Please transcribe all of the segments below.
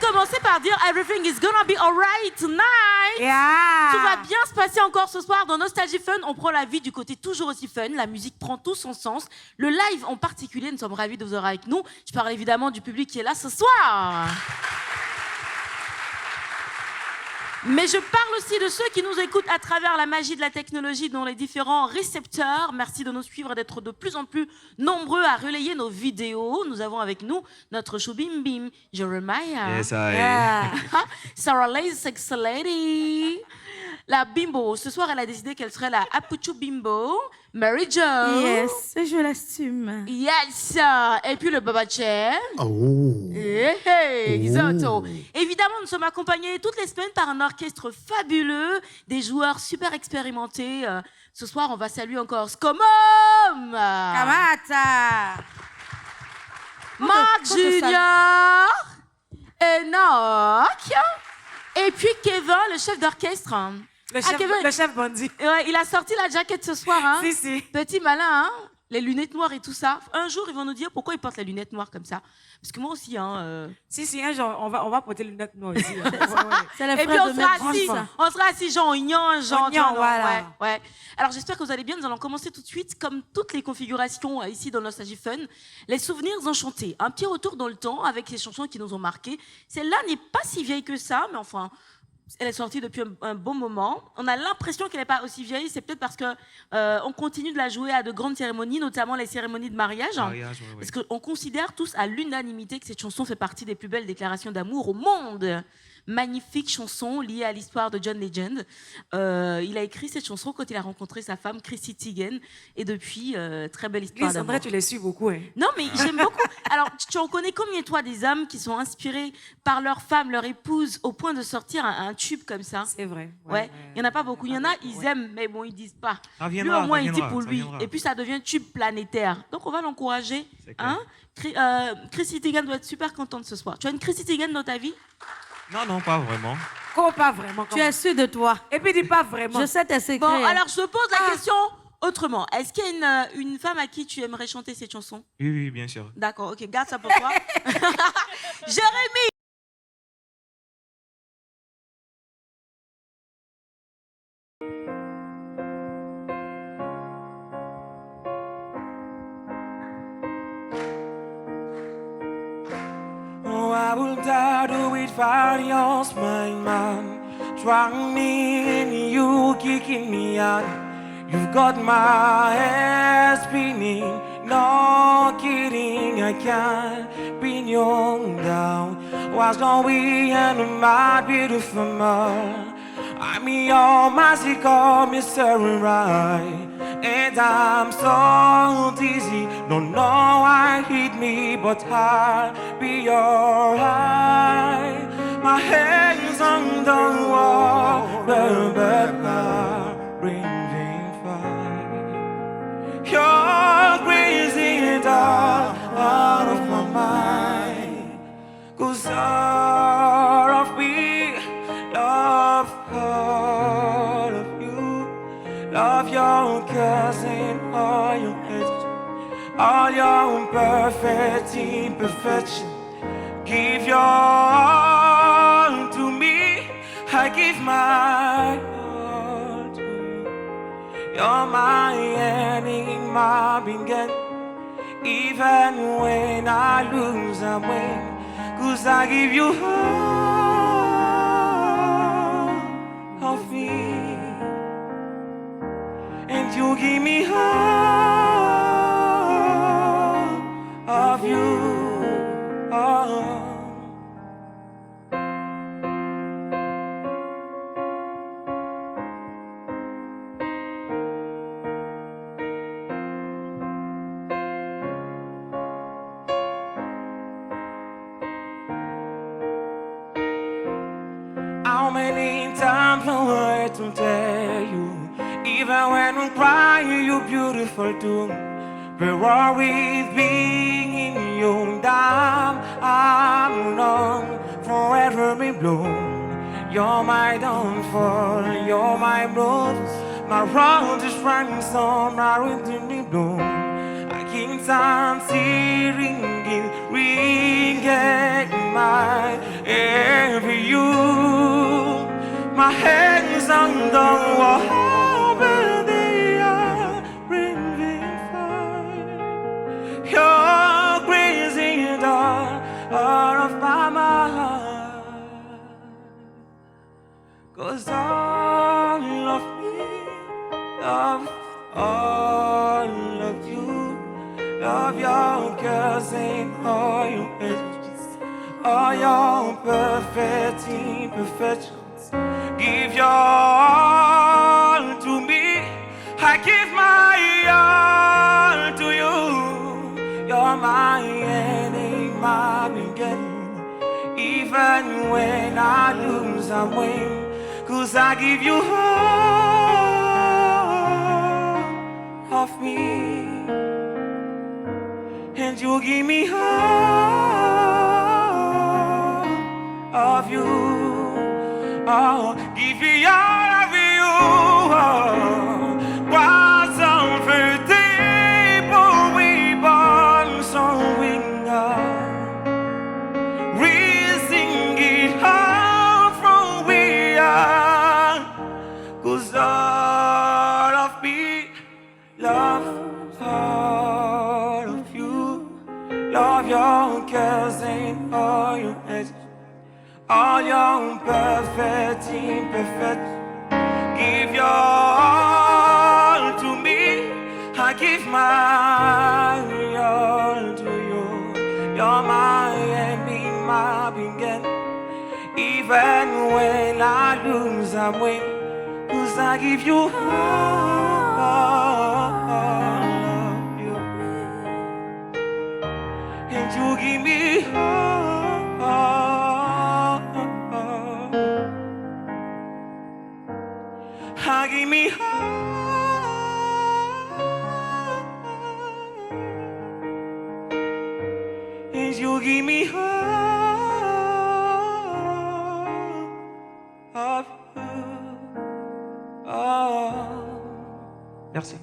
commencer par dire everything is gonna be alright tonight. Yeah. Tout va bien se passer encore ce soir dans Nostalgie Fun. On prend la vie du côté toujours aussi fun. La musique prend tout son sens. Le live en particulier, nous sommes ravis de vous avoir avec nous. Je parle évidemment du public qui est là ce soir. Mais je parle aussi de ceux qui nous écoutent à travers la magie de la technologie dans les différents récepteurs. Merci de nous suivre et d'être de plus en plus nombreux à relayer nos vidéos. Nous avons avec nous notre chou Bim Bim, Jeremiah. Yes, I. Sarah Lays, Sex Lady. La Bimbo. Ce soir, elle a décidé qu'elle serait la Apuchu Bimbo. Mary Jo. Yes, je l'assume. Yes. Et puis le Baba Chen. Oh. Hey, Giotto. Évidemment, nous sommes accompagnés toutes les semaines par un orchestre fabuleux, des joueurs super expérimentés. Ce soir, on va saluer encore Skomom, Kamata. Marc Junior, Enoch, et puis Kevin, le chef d'orchestre. Kevin, Le chef bandit. ouais, il a sorti la jaquette ce soir. Hein. Si. Petit malin, hein. Les lunettes noires et tout ça. Un jour, ils vont nous dire pourquoi ils portent les lunettes noires comme ça. Parce que moi aussi, hein. Si, un jour, on va porter les lunettes noires aussi. C'est le Et puis on sera assis, genre, voilà. Ouais. Alors j'espère que vous allez bien. Nous allons commencer tout de suite, comme toutes les configurations ici dans Nostalgie Fun. Les souvenirs enchantés. Un petit retour dans le temps avec les chansons qui nous ont marqués. Celle-là n'est pas si vieille que ça, mais enfin, elle est sortie depuis un bon moment. On a l'impression qu'elle n'est pas aussi vieille. C'est peut-être parce que on continue de la jouer à de grandes cérémonies, notamment les cérémonies de mariage. Parce qu'on considère tous à l'unanimité que cette chanson fait partie des plus belles déclarations d'amour au monde. Magnifique chanson liée à l'histoire de John Legend. Il a écrit cette chanson quand il a rencontré sa femme Chrissy Teigen. Et depuis, très belle histoire d'amour. André, tu les suis beaucoup. Hein. Non, mais j'aime beaucoup. Alors, tu en connais combien, toi, des hommes qui sont inspirés par leur femme, leur épouse, au point de sortir un tube comme ça? C'est vrai. Ouais. Il n'y en a pas beaucoup. Il y en a, ils aiment, mais bon, ils disent pas. Lui, au moins, il dit pour lui. Et puis, ça devient tube planétaire. Donc, on va l'encourager. Hein? Chrissy Teigen doit être super contente ce soir. Tu as une Chrissy Teigen dans ta vie? Non, pas vraiment. Comment pas vraiment? Tu es sûr de toi. Et puis dis pas vraiment. Je sais tes secrets. Bon, alors je te pose la question autrement. Est-ce qu'il y a une femme à qui tu aimerais chanter cette chanson? Oui, bien sûr. D'accord, ok, garde ça pour toi. Jérémy! I will die to it for your smile, man. Drowning me in you, kicking me out. You've got my head spinning. No kidding, I can't pin you down. What's going on, my beautiful man? I'm your magical mystery, right? And I'm so dizzy, don't know why hit me, but I'll be alright. My hands on the wall, but my breathing fire. You're crazy, out of my mind. 'Cause all of me love all of you. Love your cousin, all your edge, all your imperfect imperfection. Give your all to me, I give my all to you. You're my ending, my beginning. Even when I lose, I win. 'Cause I give you all of me. And you give me all of you. Oh. How many times I want to tell you? Even when we cry, you're beautiful too. But always being in you, I'm long forever be blown. You're my downfall, you're my rose. My road is running so my winter be blown. I keep on ringing my envy you. My hands on the wall, but they are breathing fire. You're crazy doll out of my mind. 'Cause all of me love all of you. Love your girls and all your edges, all your perfect imperfections. Give your all to me. I give my all to you. You're my end and my beginning. Even when I lose, I win. 'Cause I give you all of me. And you give me all of you. Oh, give me all of you. What's unforgettable, we born so we are. Raising it all from we are. 'Cause all of me love all of you. Love your girls and all your edges. All your perfect imperfect. Give your all to me. I give my all to you. You're my end, my beginning. Even when I lose, I win. 'Cause I give you all of you. And you give me all. Give me and you give me of you. Merci.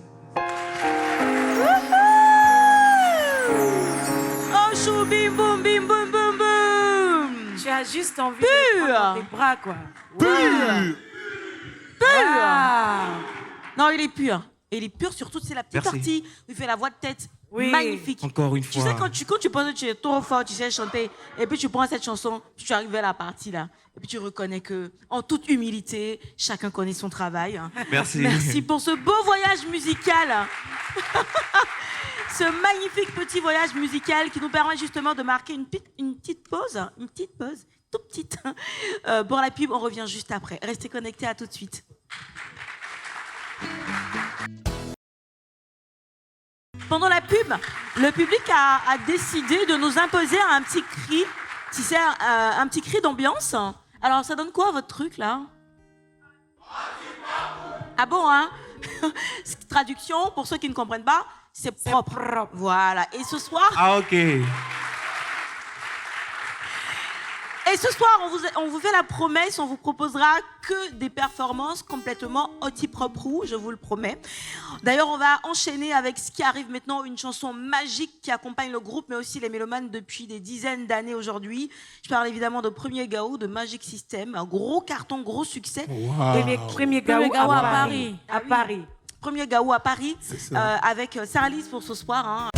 Oh, chou, bim, boum, bim, boum, boum, boum. Tu as juste envie de le prendre dans tes bras, quoi. Pur. Ah. Non, il est pur. Et il est pur, surtout, c'est la petite Merci. partie où il fait la voix de tête. Oui. Magnifique. Encore une Tu fois. sais, quand tu penses que tu es trop fort, tu sais chanter, et puis tu prends cette chanson, puis tu arrives à la partie là, et puis tu reconnais que, en toute humilité, chacun connaît son travail. Merci. Merci pour ce beau voyage musical. Ce magnifique petit voyage musical qui nous permet justement de marquer une petite pause, tout petite. Pour la pub, on revient juste après. Restez connectés, à tout de suite. Pendant la pub, le public a décidé de nous imposer un petit cri, tu sais, un petit cri d'ambiance. Alors, ça donne quoi, votre truc, là? Ah bon, hein? Traduction, pour ceux qui ne comprennent pas, c'est propre. Voilà. Et ce soir... Ah, ok. Et ce soir, on vous fait la promesse, on vous proposera que des performances complètement propre, je vous le promets. D'ailleurs, on va enchaîner avec ce qui arrive maintenant, une chanson magique qui accompagne le groupe, mais aussi les mélomanes depuis des dizaines d'années aujourd'hui. Je parle évidemment de Premier Gaou, de Magic System, un gros carton, gros succès. Wow. Premier Gaou à Paris. À Paris. Premier Gaou à Paris, avec Sarah Lise pour ce soir. Hein.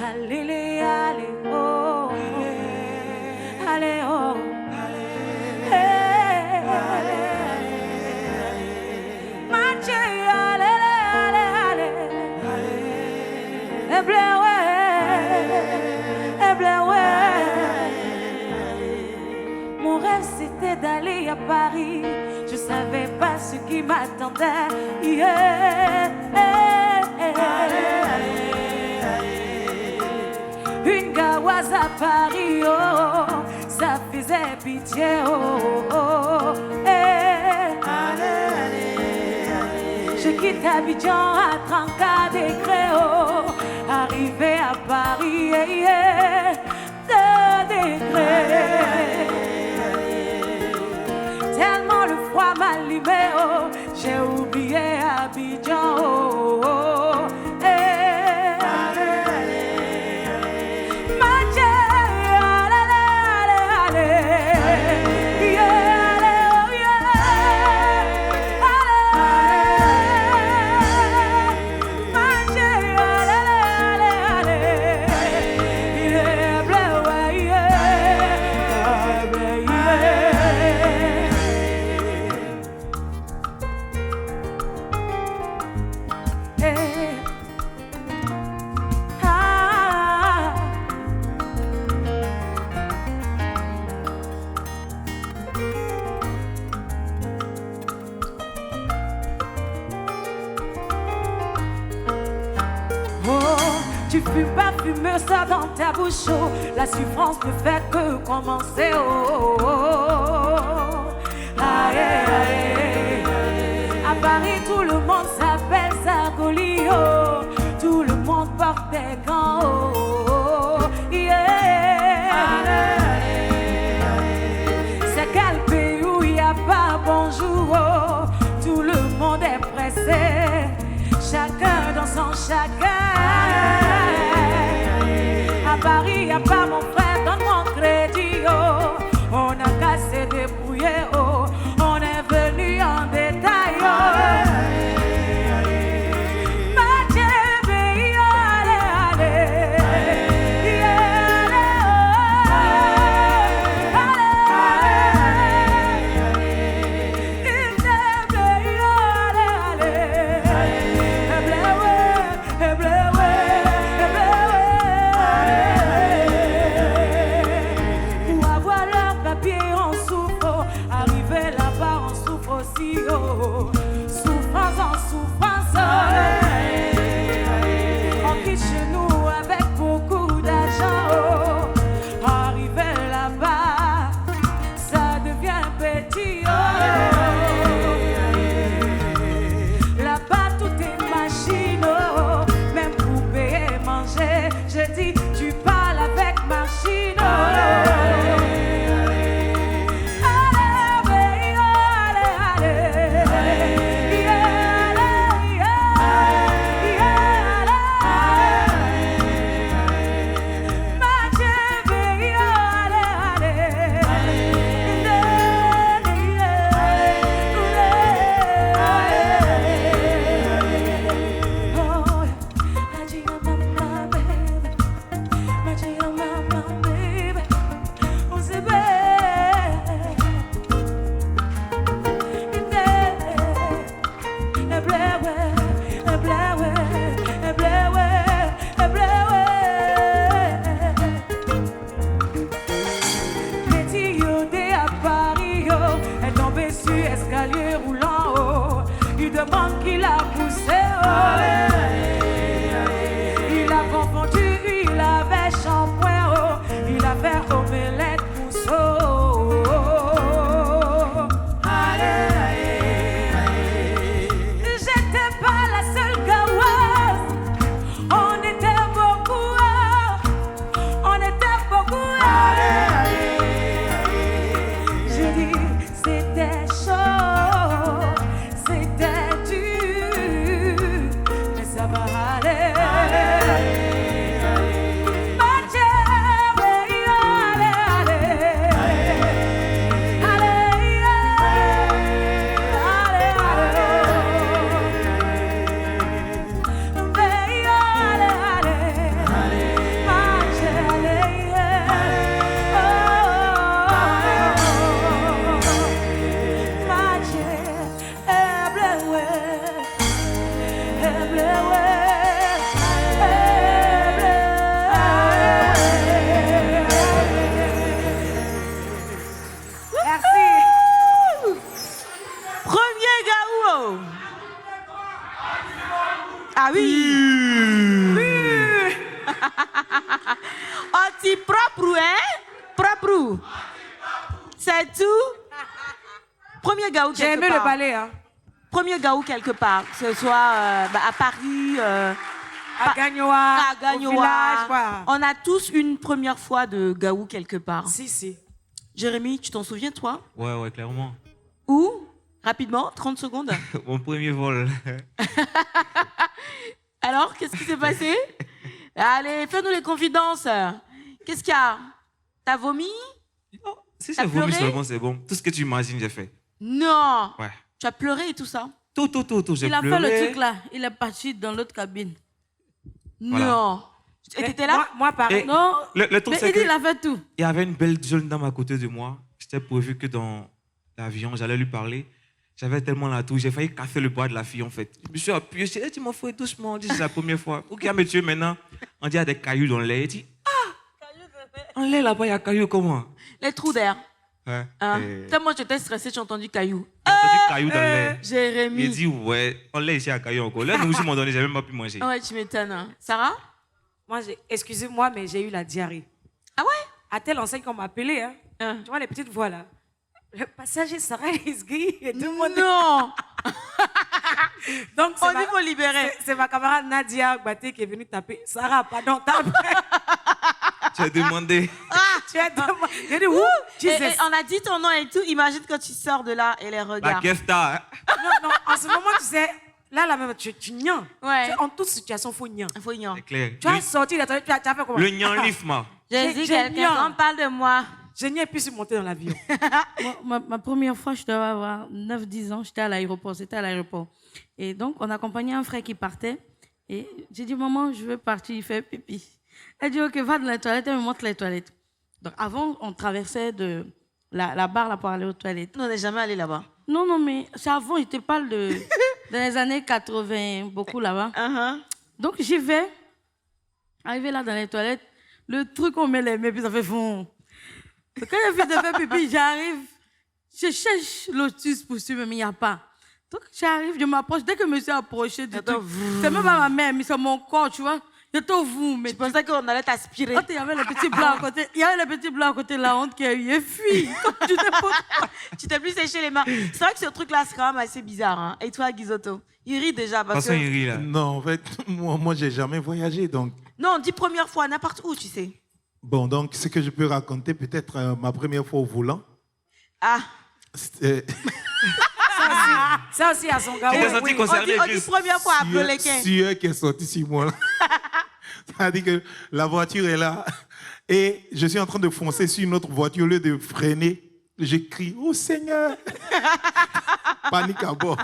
Allez, allez, oh, allez, oh, marche, allez, allez, mon rêve c'était d'aller à Paris, je savais pas ce qui m'attendait. Yeah. Une gaouaze à Paris, oh, ça faisait pitié, oh, oh, Je quitte Abidjan à 34 degrés, oh, arrivé à Paris, fume pas, fume ça dans ta bouche. Oh. La souffrance ne fait que commencer. Oh, oh, oh. Aïe, aïe. À Paris, tout le monde s'appelle Sargoli. Oh. Tout le monde porte des gants. Oh, oh, oh. Yeah. C'est quel pays où il n'y a pas bonjour. Oh. Tout le monde est pressé. Chacun dans son chacun. À Paris, y a pas mon frère, donne mon crédit. Oh. On a qu'à se débrouiller. Oh. On est venu en détail. Oh. Souffrance en souffrance. On quitte chez nous avec beaucoup d'argent. Arrivé là-bas, ça devient petit. Là-bas, tout est machine. Même pour payer manger, je dis, tu parles avec machine. Ah oui. Oui. Anti-propre, hein? Propre. C'est tout. Premier gaou quelque part. J'ai aimé le ballet, hein. Premier gaou quelque part. Que ce soit à Paris, à Gagnoa, au village, quoi. On a tous une première fois de gaou quelque part. Si. Jérémy, tu t'en souviens, toi? Ouais, clairement. Où? Rapidement, 30 secondes. Mon premier vol. Alors, qu'est-ce qui s'est passé? Allez, fais-nous les confidences. Qu'est-ce qu'il y a? T'as vomi? Oh, si T'as j'ai vomi pleuré? seulement, c'est bon. Tout ce que tu imagines, j'ai fait. Non. Ouais. Tu as pleuré et tout ça? Tout, j'ai Il a pleuré. fait le truc là, il est parti dans l'autre cabine. Voilà. Non. Et t'étais là? Moi, pareil. Et Non, le truc, mais c'est il dit que il a fait tout. il y avait une belle jeune dame à côté de moi. J'étais prévu que dans l'avion, j'allais lui parler. J'avais tellement la toux, j'ai failli casser le bras de la fille en fait. Je me suis appuyé, je dit, tu m'en fous doucement. On dit, c'est la première fois. Où qu'il y a me tuer maintenant? On dit, il y a des cailloux dans le lait. Il dit, en lait là-bas, il y a cailloux comment? Les trous d'air. Ouais. Hein? Et- Tellement j'étais stressée, j'ai entendu caillou. J'ai entendu cailloux dans le lait. Jérémy. Il dit, ouais, on lait ici à cailloux encore. Là, nous aussi, m'ont donné, j'ai même pas pu manger. Ouais, tu m'étonnes. Sarah? Moi, excusez-moi, mais j'ai eu la diarrhée. Ah ouais? À telle enseigne qu'on m'a appelé, hein. Tu vois les petites voix là. Le passager Sarah Isgui et tout le monde. Non. Donc, On dit faut libérer. C'est ma camarade Nadia Baté qui est venue taper. Sarah, pardon, tape. Tu as demandé. Tu as demandé. J'ai dit, ouh, Jesus. On a dit ton nom et tout. Imagine quand tu sors de là et les La regards. Kesta. Hein? Non, en ce moment, tu sais, là même, tu nians. Ouais. En toute situation, il faut nian. Il faut y en. C'est clair. Tu as sorti, tu as fait comment? Le nyanlifma. J'ai dit J'ai quelqu'un, bien. on parle de moi. Je n'y ai plus monter dans l'avion. Ma première fois, je devais avoir 9-10 ans, j'étais à l'aéroport, c'était à l'aéroport. Et donc, on accompagnait un frère qui partait. Et j'ai dit, maman, je veux partir, il fait pipi. Elle dit, ok, va dans les toilettes, elle me montre les toilettes. Donc, avant, on traversait de la barre là, pour aller aux toilettes. On n'est jamais allé là-bas. Non, mais c'est avant, je te parle dans les années 80, beaucoup là-bas. Donc, j'y vais. Arrivé là dans les toilettes, le truc, on met les mains, puis ça fait fond. Quand j'ai fait de faire pipi, j'arrive, je cherche Lotus pour suivre, mais il n'y a pas. Donc j'arrive, je m'approche, dès que je me suis approchée du truc, c'est même pas ma mère, mais c'est mon corps, tu vois. Je te vous, mais Je pensais qu'on allait t'aspirer. quand il y avait les petits blancs à côté, à côté, la honte qui a eu, et fuit, comme tu n'importe quoi. Tu t'es plus séché les mains. C'est vrai que ce truc-là, c'est quand même assez bizarre. Hein. Et toi, Guizotto? Il rit déjà parce Façon, que... il rit là. Non, en fait, moi j'ai jamais voyagé, donc... Non, on dit première fois, n'importe où, tu sais. Bon, donc, ce que je peux raconter, peut-être ma première fois au volant. Ah. C'était Ça aussi, à son gars. Tu t'es Oui, senti oui. concerné, On dit juste. première fois, après les quins. Sueur qui est sorti sur moi. C'est-à-dire que la voiture est là et je suis en train de foncer sur une autre voiture. Au lieu de freiner, je crie « Oh Seigneur !» Panique à bord.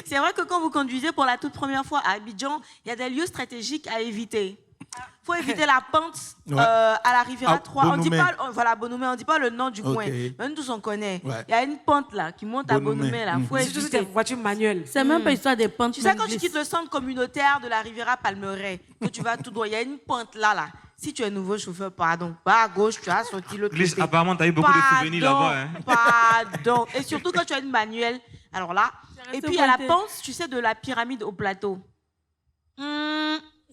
C'est vrai que quand vous conduisez pour la toute première fois à Abidjan, il y a des lieux stratégiques à éviter. Il faut éviter la pente Ouais. à la Riviera À 3. On dit Bonoumé. pas, voilà, Bonoumé, on dit pas le nom du Ok. coin. Même tous on connaît. Ouais. Il y a une pente là qui monte à Bonoumé. Bonoumé. Là. Faut Surtout si c'est éviter. une voiture manuelle. C'est même pas histoire des pentes. Tu sais, quand tu glisse. quittes le centre communautaire de la Riviera Palmeraie, que tu vas tout droit, il y a une pente là. Si tu es nouveau chauffeur, pardon, pas à gauche, tu as sorti l'autre Glisse, côté. apparemment, tu as eu beaucoup de souvenirs là-bas. Hein. Pardon. Et surtout quand tu as une manuelle. Alors là. Et puis, il y a la pointé. pente, tu sais, de la pyramide au plateau.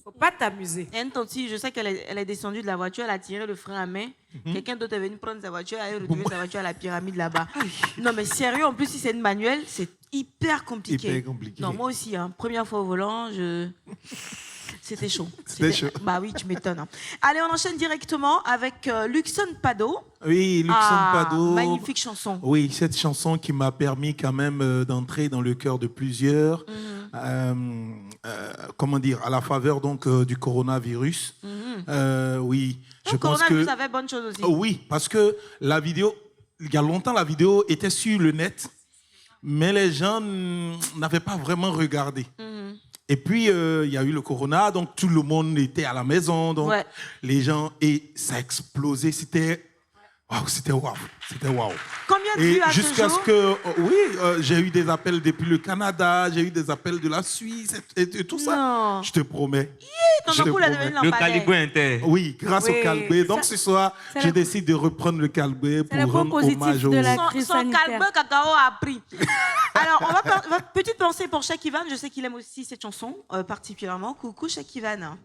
Faut pas t'amuser. Il y a une tante, je sais qu'elle est descendue de la voiture, elle a tiré le frein à main. Quelqu'un d'autre est venu prendre sa voiture, elle a retrouvé sa voiture à la pyramide là-bas. Non, mais sérieux, en plus, si c'est une manuelle, c'est hyper compliqué. Hyper compliqué. Non, moi aussi, hein, première fois au volant, c'était chaud. C'était chaud. Bah oui, tu m'étonnes. Hein. Allez, on enchaîne directement avec Luxon Pado. Oui, Luxon Pado. Magnifique chanson. Oui, cette chanson qui m'a permis quand même d'entrer dans le cœur de plusieurs. Comment dire, à la faveur donc du coronavirus. Oui, Donc, coronavirus avait bonne chose aussi. Oui, parce que la vidéo, il y a longtemps, la vidéo était sur le net, mais les gens n'avaient pas vraiment regardé. Et puis, il y a eu le corona, donc tout le monde était à la maison, donc Ouais. les gens, et ça a explosé, c'était waouh, c'était waouh, c'était waouh. Combien de Et vues à ce jusqu'à jour ce que, oui, j'ai eu des appels depuis le Canada, j'ai eu des appels de la Suisse et tout ça. Non. Je te promets. Ton Je te cool a promets. devenu Le lampadaire. Caligo Inter. Oui, grâce Oui, au Calbé. Donc ce soir, c'est je la- décide de reprendre le Calbé C'est le pour point rendre positif hommage aux... de la Son crise sanitaire. calme cacao a pris. Alors, on va petite pensée pour Cheikh Ivan. Je sais qu'il aime aussi cette chanson particulièrement. Coucou Cheikh Ivan.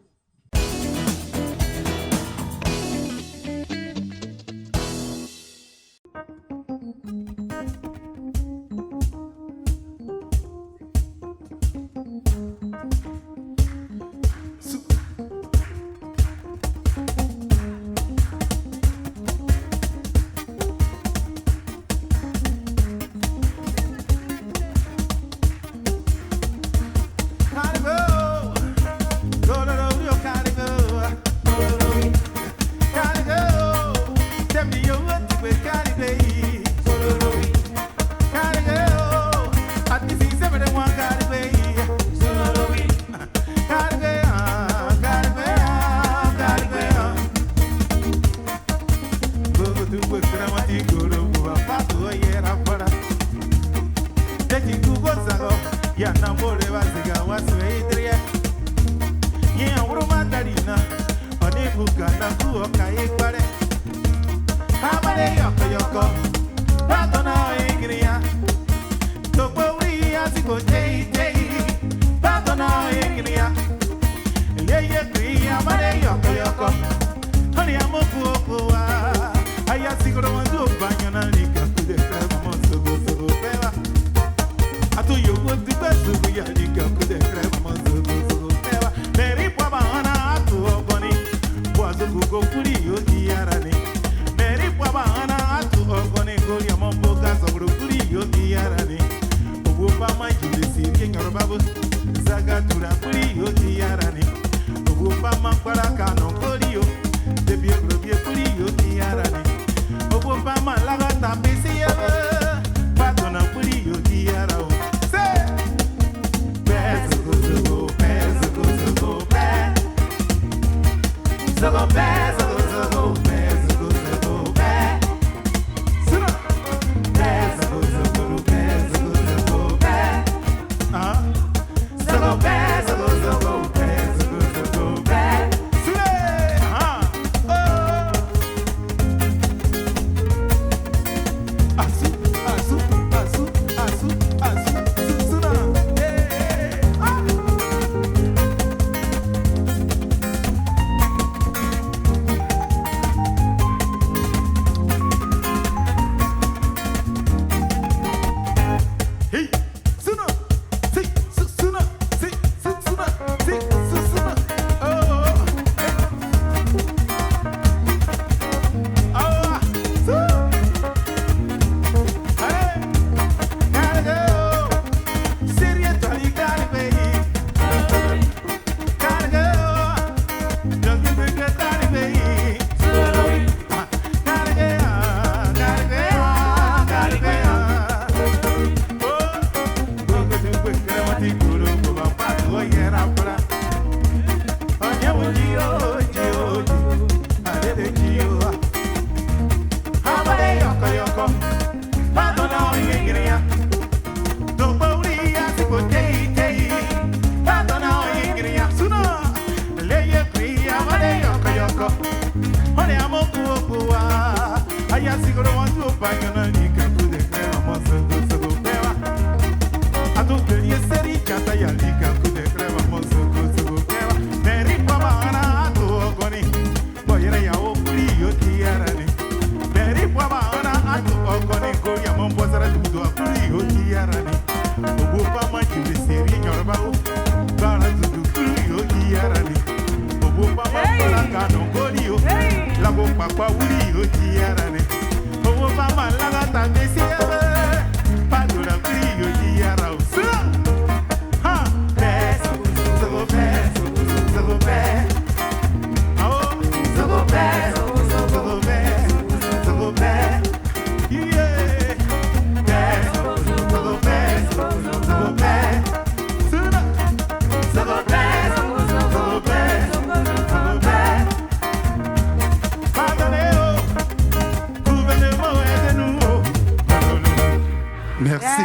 Merci.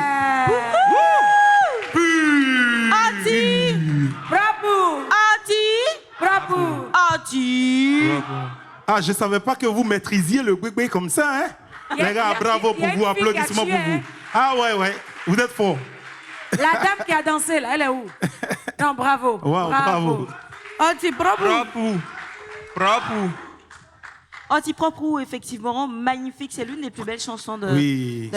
Ati! Bravo! Ati! Bravo! Ati! Ah, je ne savais pas que vous maîtrisiez le gbegbe comme ça, hein? Les gars, bravo pour vous, applaudissements pour vous. Ah ouais, vous êtes forts. La dame qui a dansé, là, elle est où? Non, bravo. Wow, bravo. Ati, bravo. Propre. Antipropre, effectivement, magnifique. C'est l'une des plus belles chansons de si.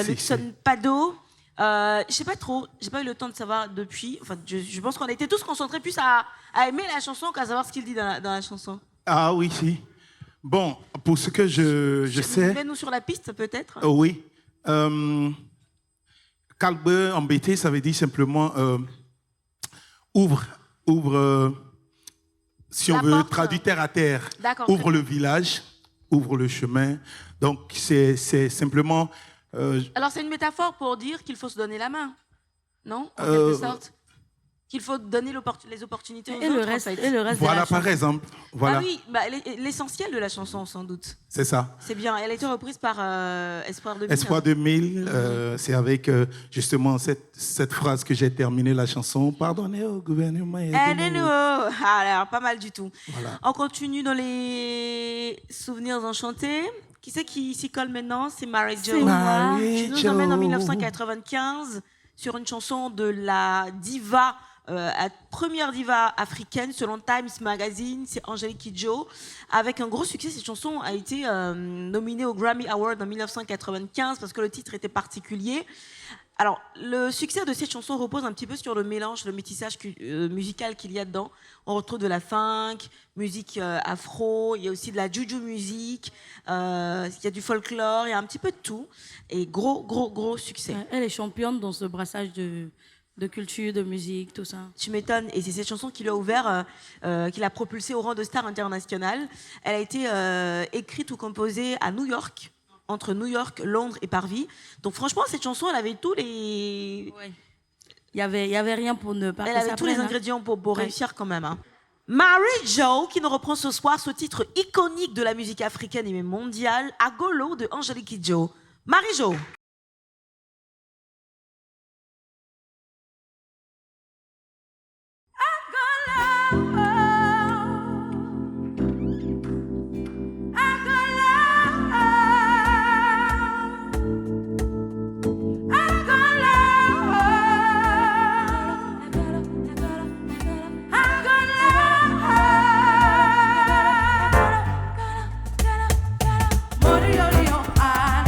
Pado. Je sais pas trop, j'ai pas eu le temps de savoir depuis. Enfin, je pense qu'on était tous concentrés plus à aimer la chanson qu'à savoir ce qu'il dit dans la chanson. Ah oui, si. Bon, pour ce que je sais... Mets-nous sur la piste, peut-être. Oui. Kalbe embêté, ça veut dire simplement ouvre, si La on veut porte. traduire terre à terre, D'accord, ouvre très le village, ouvre le chemin. Donc, c'est simplement... Alors, c'est une métaphore pour dire qu'il faut se donner la main, non? En quelque sorte. Qu'il faut donner les opportunités aux Et autres, le reste, en fait. et le reste voilà, de la par chanson. exemple. Voilà, Ah oui, bah, l'essentiel de la chanson, sans doute. c'est ça. C'est bien. Elle a été reprise par Espoir 2000. Espoir 2000, c'est avec justement cette phrase que j'ai terminé la chanson. Pardonnez au gouvernement. Aidez-nous. Alors, pas mal du tout. Voilà. On continue dans les souvenirs enchantés. Qui c'est qui s'y colle maintenant? C'est Mary Jo. C'est moi. Tu nous emmènes en 1995 sur une chanson de la diva, la première diva africaine selon Times Magazine, c'est Angélique Kidjo. Avec un gros succès, cette chanson a été nominée au Grammy Award en 1995 parce que le titre était particulier. Alors, le succès de cette chanson repose un petit peu sur le mélange, le métissage musical qu'il y a dedans. On retrouve de la funk, musique afro, il y a aussi de la juju musique, il y a du folklore, il y a un petit peu de tout. Et gros succès. Ouais, elle est championne dans ce brassage de culture, de musique, tout ça. Tu m'étonnes. Et c'est cette chanson qui l'a ouvert, qui l'a propulsée au rang de star internationale. Elle a été écrite ou composée à New York, entre New York, Londres et Paris. Donc franchement, cette chanson, elle avait tous les... Ouais. Il y avait rien pour ne pas. Elle avait tous les ingrédients pour réussir quand même. Hein. Mary Jo, qui nous reprend ce soir ce titre iconique de la musique africaine et même mondiale, Agolo de Angélique Kidjo. Mary Jo. Morio, ah,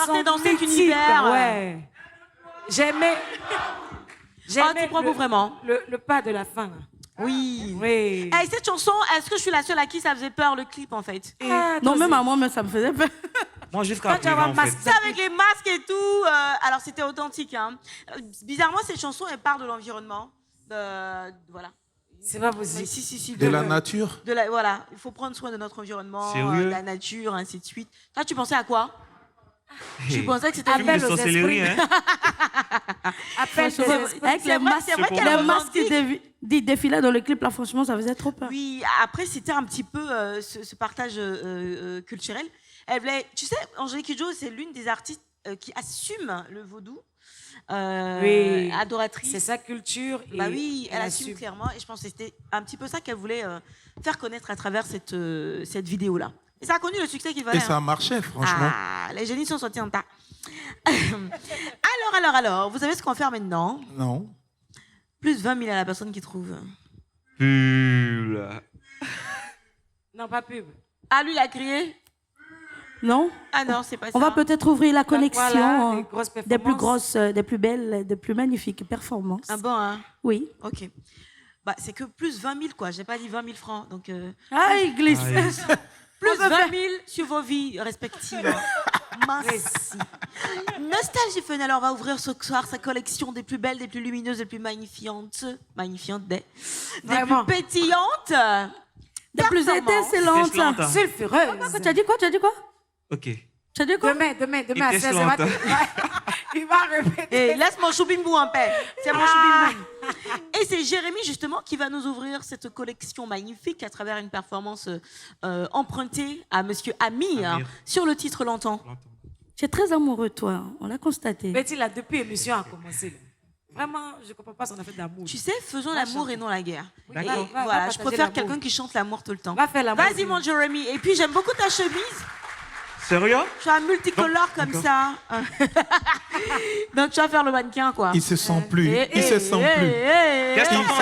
sortait dans cet mythiques, univers. Ouais. J'aimais. Tu crois vraiment? Le pas de la fin. Oui. Oui. Et cette chanson, est-ce que je suis la seule à qui ça faisait peur, le clip, en fait? Non, même à moi, mais ça me faisait peur. Moi, jusqu'à présent, en fait. C'est avec les masques et tout. Alors, c'était authentique. Hein. Bizarrement, cette chanson, elle part de l'environnement. Voilà. C'est pas possible. Si. De la nature. Voilà. Il faut prendre soin de notre environnement, Sérieux? de la nature, ainsi de suite. Toi, tu pensais à quoi? Hey. Tu pensais que c'était Film de Appel aux sorcellerie, hein? Appel aux esprits. Avec les masques, c'est vrai qu'elle les a masques qui défilaient dans le clip, là, franchement, ça faisait trop peur. Oui, après, c'était un petit peu ce partage culturel. Elle voulait, tu sais, Angélique Kidjo, c'est l'une des artistes qui assume le vaudou. Oui. Adoratrice. C'est sa culture. Bah oui, elle assume clairement. Et je pense que c'était un petit peu ça qu'elle voulait faire connaître à travers cette vidéo-là. Et ça a connu le succès qu'il fallait. Et ça marchait, franchement. Ah, les génies sont sortis en tas. Alors, vous savez ce qu'on va faire maintenant? Non. Plus 20 000 à la personne qui trouve. Pula. Non, pas pub. Ah, lui, il a crié? Non? Ah non, c'est pas ça. On va peut-être ouvrir la collection Voilà, les grosses des plus performances. grosses, des plus belles, des plus magnifiques performances. Ah bon, hein? Oui. Ok. Bah, c'est que plus 20 000, quoi. J'ai pas dit 20 000 francs. Donc, Ah, il glisse. plus 20 000 sur vos vies respectives. Merci. Nostalgie Fun, alors, va ouvrir ce soir sa collection des plus belles, des plus lumineuses, des plus magnifiantes. Des Vraiment. plus pétillantes. Des plus performantes, étincelantes. Étincelantes. Sulfureuse. Tu as dit quoi? Ok. Tu as dit quoi? Demain à 16h. Étincelante. Il va répéter. Et laisse mon choubimbou en paix. C'est mon choubimbou. Et c'est Jérémy, justement, qui va nous ouvrir cette collection magnifique à travers une performance empruntée à Monsieur Amir, Amir. sur le titre L'Entend. Tu es très amoureux, toi. On l'a constaté. Betty, là, depuis l'émission a commencé. Là. Vraiment, je ne comprends pas son affaire d'amour. Tu sais, faisons l'amour et non la guerre. D'accord. Et Va voilà, je partager préfère l'amour. quelqu'un qui chante l'amour tout le temps. Va faire l'amour. Vas-y, mon Jérémy. Et puis, j'aime beaucoup ta chemise. Sérieux? Tu as un multicolore comme ça. Donc, tu vas faire le mannequin, quoi. Il se sent plus. Il se sent plus. Qu'est-ce que t'en penses?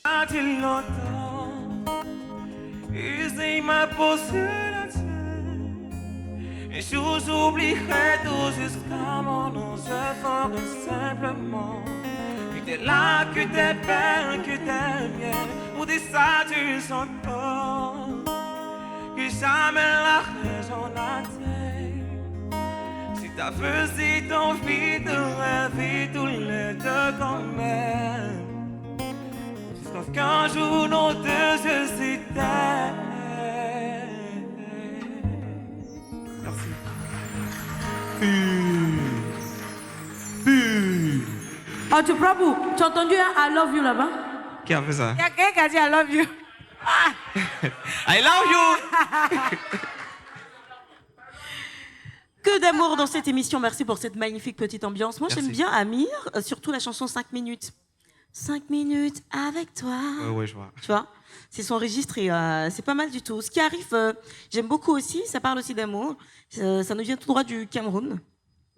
A-t-il longtemps usé ma posture et j'oublierai tout jusqu'à mon nom. Je ferai simplement que t'es là, que t'es belle, que t'es mienne. Pour dire ça, tu sens pas que jamais la raison n'atteint. Si t'as fait envie de rêver tous les deux quand même. Sauf qu'un jour, nos deux se s'éteignent. Merci. Ah, tu Prabhu, tu as entendu un I love you là-bas? Qui a fait ça? Il y a quelqu'un qui a dit I love you. I love you! Que d'amour dans cette émission. Merci pour cette magnifique petite ambiance. Moi, Merci. j'aime bien Amir, surtout la chanson 5 minutes. 5 minutes avec toi. Ouais, je vois. Tu vois, c'est son registre et c'est pas mal du tout. Ce qui arrive, j'aime beaucoup aussi, ça parle aussi d'amour. Ça nous vient tout droit du Cameroun.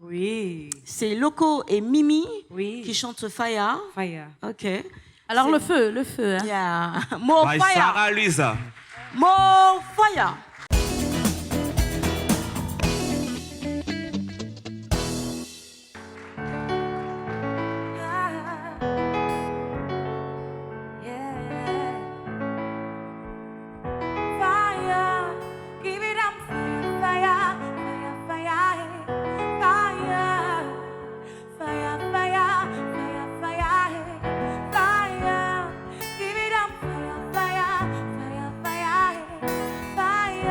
Oui. C'est Loco et Mimi Oui. qui chantent Fire. Fire. Ok. Alors, le feu, hein. Yeah. More By fire. Sarah Luisa. More fire. Fire, give it up, fire, fire, fire, fire, fire, fire, fire, fire, fire, give it up, fire, fire, fire, fire, fire.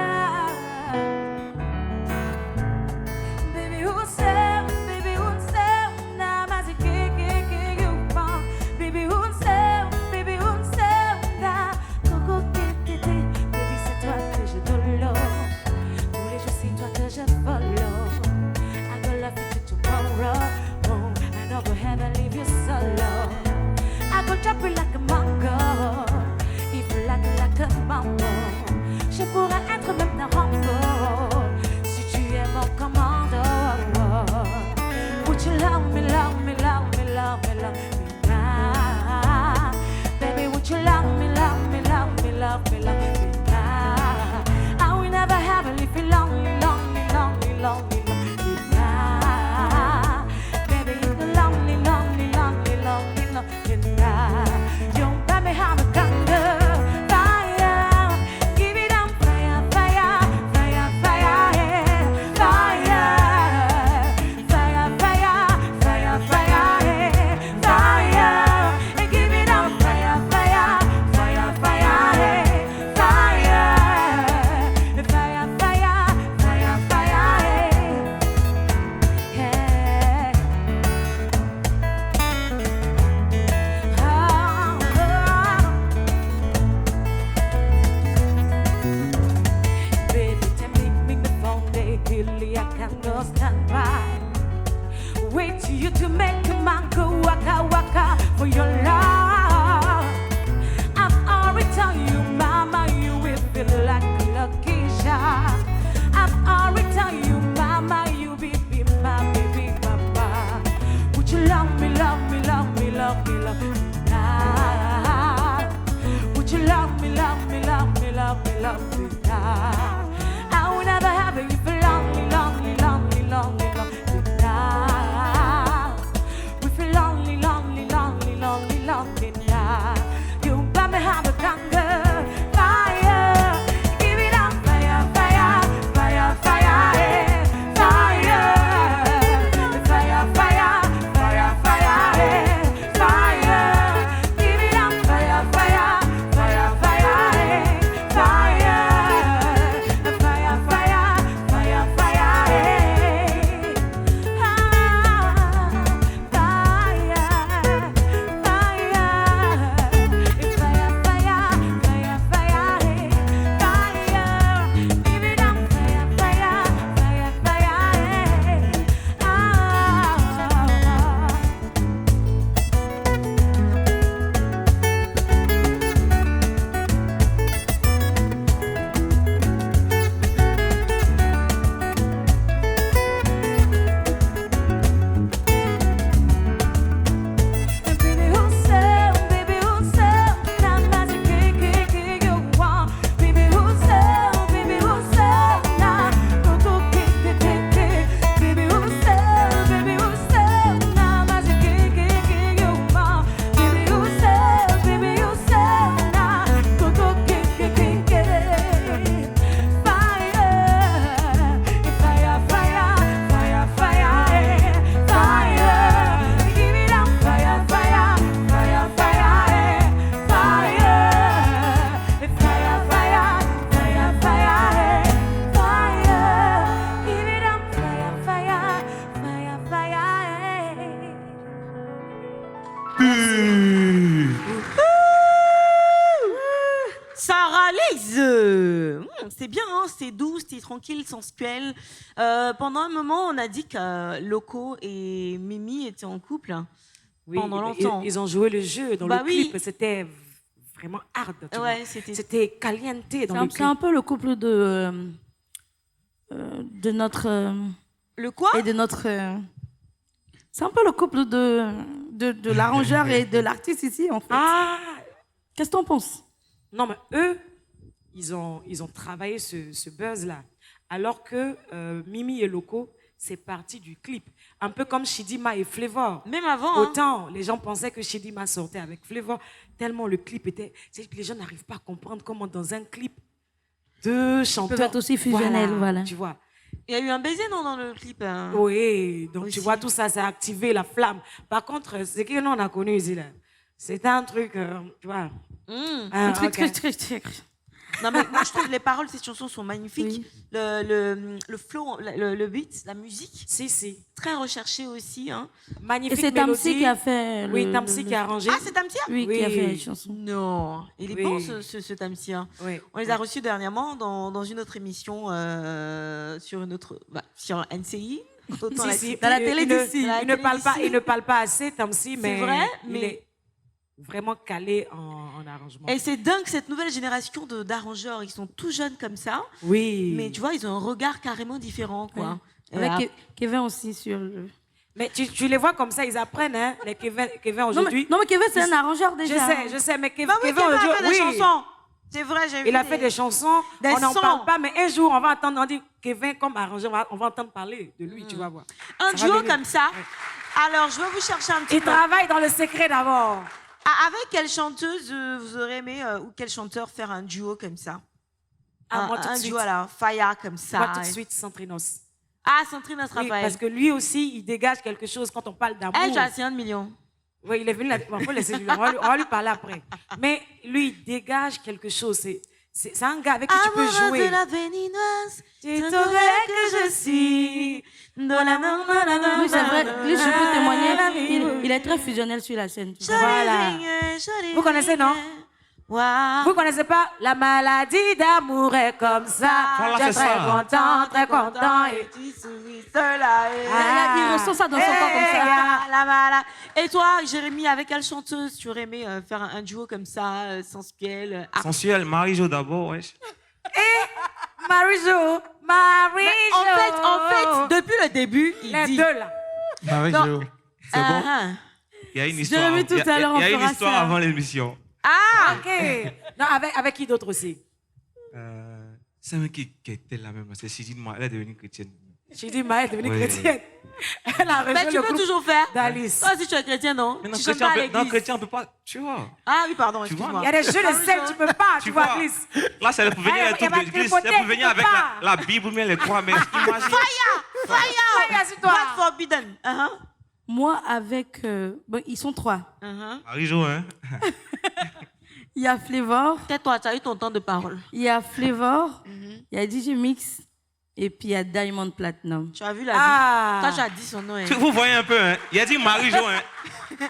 love me, love me now. I will never have you for lonely, lonely, lonely, lonely, lonely now. We feel lonely, lonely, lonely, lonely, lonely now. You got me have a hunger, fire. Give it up, fire, fire, fire, fire, eh. Fire, fire, fire, fire, fire, eh. Fire. Give it up, fire, fire, fire, fire, eh. Fire, fire, fire, fire, fire, eh. Ah, fire, fire. It's fire, fire, fire, fire, eh. Fire. Give it up, fire, fire, fire, fire, eh. Ah. Baby, who said, now that's a kick you want. Baby, who said, now go kick. Baby, who said, now that's a kick you want. Baby, who said, now go kick. Fire, fire, fire, fire, fire, eh. Fire, give it up, fire, fire, fire, fire, eh. Fire, fire, fire, fire, fire, eh. Fire, give it up, fire, fire, fire, fire, Sarah Lise. C'est bien, hein, c'est doux, c'est tranquille, sensuel. Pendant un moment, on a dit que Loco et Mimi étaient en couple pendant longtemps. Ils ont joué le jeu dans Bah le oui. clip. C'était vraiment hard. tu Ouais, vois. c'était- C'était caliente dans le C'est clip. un peu le couple de notre Le quoi? et de notre. C'est un peu le couple de l'arrangeur et de l'artiste ici, en fait. Ah Qu'est-ce que t'en penses? non, mais eux, ils ont travaillé ce buzz-là. Alors que Mimi et Loco, c'est parti du clip. Un peu comme Chidima et Flavor. Même avant. hein. Autant les gens pensaient que Chidima sortait avec Flavor, tellement le clip était. C'est que les gens n'arrivent pas à comprendre comment dans un clip, deux chanteurs. être aussi fusionnels, voilà. Tu vois. Il y a eu un baiser, non, dans le clip hein. Oui, donc Aussi. tu vois, tout ça, ça a activé la flamme. Par contre, ce que nous, on a connu ici, là, c'était un truc, tu vois. Mm. Un Truc. Non, mais moi, je trouve que les paroles de cette chanson sont magnifiques. Oui. Le flow, le beat, la musique, Si. très recherché aussi. Hein. Et Magnifique c'est mélodie. Tamsi qui a fait. Oui, Tamsi qui a arrangé. Ah, c'est Tamsia? Oui, qui a Oui. fait la chanson. Non, il est Oui. bon ce Tamsia. Oui. On les a reçus dernièrement dans une autre émission sur NCI. Autant dans la télé d'ici. Il ne parle pas assez, Tamsi, mais vrai, il mais- est vraiment calé en arrangement. Et c'est dingue cette nouvelle génération d'arrangeurs. Ils sont tout jeunes comme ça, Oui. mais tu vois, ils ont un regard carrément différent, quoi. Et Avec après- Kevin aussi sur le. Mais tu les vois comme ça, ils apprennent, hein, les Kevin Non, aujourd'hui. mais Kevin, c'est un arrangeur déjà. Je sais, mais Kevin, Bah oui, Kevin a aujourd'hui, fait des chansons. C'est vrai, j'ai vu. Il a fait des chansons, Des on n'en sons. parle pas, mais un jour, on va entendre, on dit Kevin comme arrangeur, on va entendre parler de lui, tu vas voir. Un Ça va duo venir. comme ça. Ouais. Alors, je vais vous chercher un petit Il peu. travaille dans le secret d'abord. Ah, avec quelle chanteuse vous aurez aimé ou quel chanteur faire un duo comme ça? Ah, moi, tout de un suite. duo là, Faya comme ça. Moi, tout de suite, Centrinos. Ah, Centrine Oui, Raphaël. parce que lui aussi, il dégage quelque chose quand on parle d'amour. Elle, j'ai assez 1 million. Oui, il est venu, on peut laisser lui, on va lui parler après. Mais lui, il dégage quelque chose. C'est un gars avec qui tu peux Amoureuse jouer. de la véninoise, Tu tu saurais que je suis. Oui, c'est vrai. Lui, je peux témoigner. Il est très fusionnel sur la scène. tu vois. Voilà. Vous connaissez, non? Wow. Vous connaissez pas la maladie d'amour est comme ça. Voilà, Je c'est suis très ça. très content. Et... Tu souris cela. Il ressent ça dans son corps comme ça. Et toi, Jérémy, avec quelle chanteuse tu aurais aimé faire un duo comme ça, sensuel Sensuel, Marie-Jo d'abord, ouais. Marie-Jo. En fait, depuis le début, il Les dit... deux là. Marie-Jo. C'est bon? Il y a une histoire. Jérémy, tout à l'heure, on il y a une fera histoire ça. avant l'émission. Ah, ok. Non, avec qui d'autre aussi? C'est un qui était la même. C'est Chidi Maya, elle est devenue chrétienne. Chidi Maya est devenue Ouais. chrétienne. Elle a Mais rejoint tu le peux groupe toujours faire. d'Alice. Toi, si tu es chrétien, non? Mais non, Tu chantes pas à l'église. non, chrétien, on peut pas. Tu vois. Ah oui, pardon, Tu vois, excuse-moi. Il y a des jeux de sel, tu peux pas, tu vois, Alice. Là, c'est pour venir Elle avec tout va l'église. tripoter, C'est pour venir tu peux avec pas. la Bible ou bien les croix. Mais imagine. Fire sur toi. What forbidden? Moi, avec. Bon, ils sont 3. Marie-Jo, hein. Il y a Flavor, Tais-toi, tu as eu ton temps de parole. il y a Flavor, il y a DJ Mix, et puis il y a Diamond Platinum. Tu as vu la Ah. vie? Toi, tu as dit son nom. Hein. Vous voyez un peu, hein. Il a dit Marie-Jo, hein.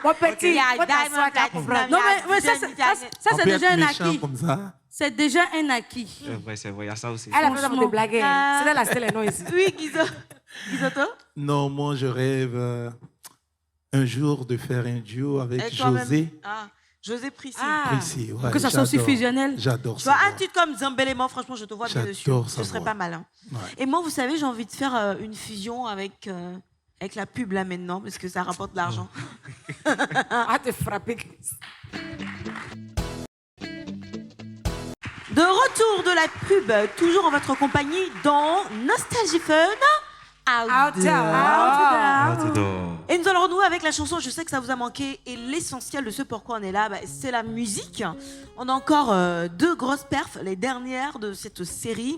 Mon petit, Il y a faut t'asseoir, Diamond t'as Platinum. compris. Non, mais ça, On c'est peut déjà être un méchant acquis. comme ça. C'est déjà un acquis. C'est vrai, il y a ça aussi. Elle a fait Franchement. des blagues. Ah. C'est là la stèle est non ici. Oui, Gizoto? Non, moi, je rêve un jour de faire un duo avec Et toi-même? José Ah, José Prissy. Ah. Prissy. Ouais, Que ça soit aussi j'adore. fusionnel. J'adore Tu ça. vois, un titre comme Zambélément, franchement, je te vois bien dessus. J'adore Ce sa serait voix. pas mal. Hein. Ouais. Et moi, vous savez, j'ai envie de faire une fusion avec la pub là maintenant, parce que ça rapporte de l'argent. Ah, te frapper. De retour de la pub, toujours en votre compagnie dans Nostalgie Fun. Outdoor. Et nous allons renouer avec la chanson. Je sais que ça vous a manqué. Et l'essentiel de ce pourquoi on est là, c'est la musique. On a encore 2 grosses perfs, les dernières de cette série.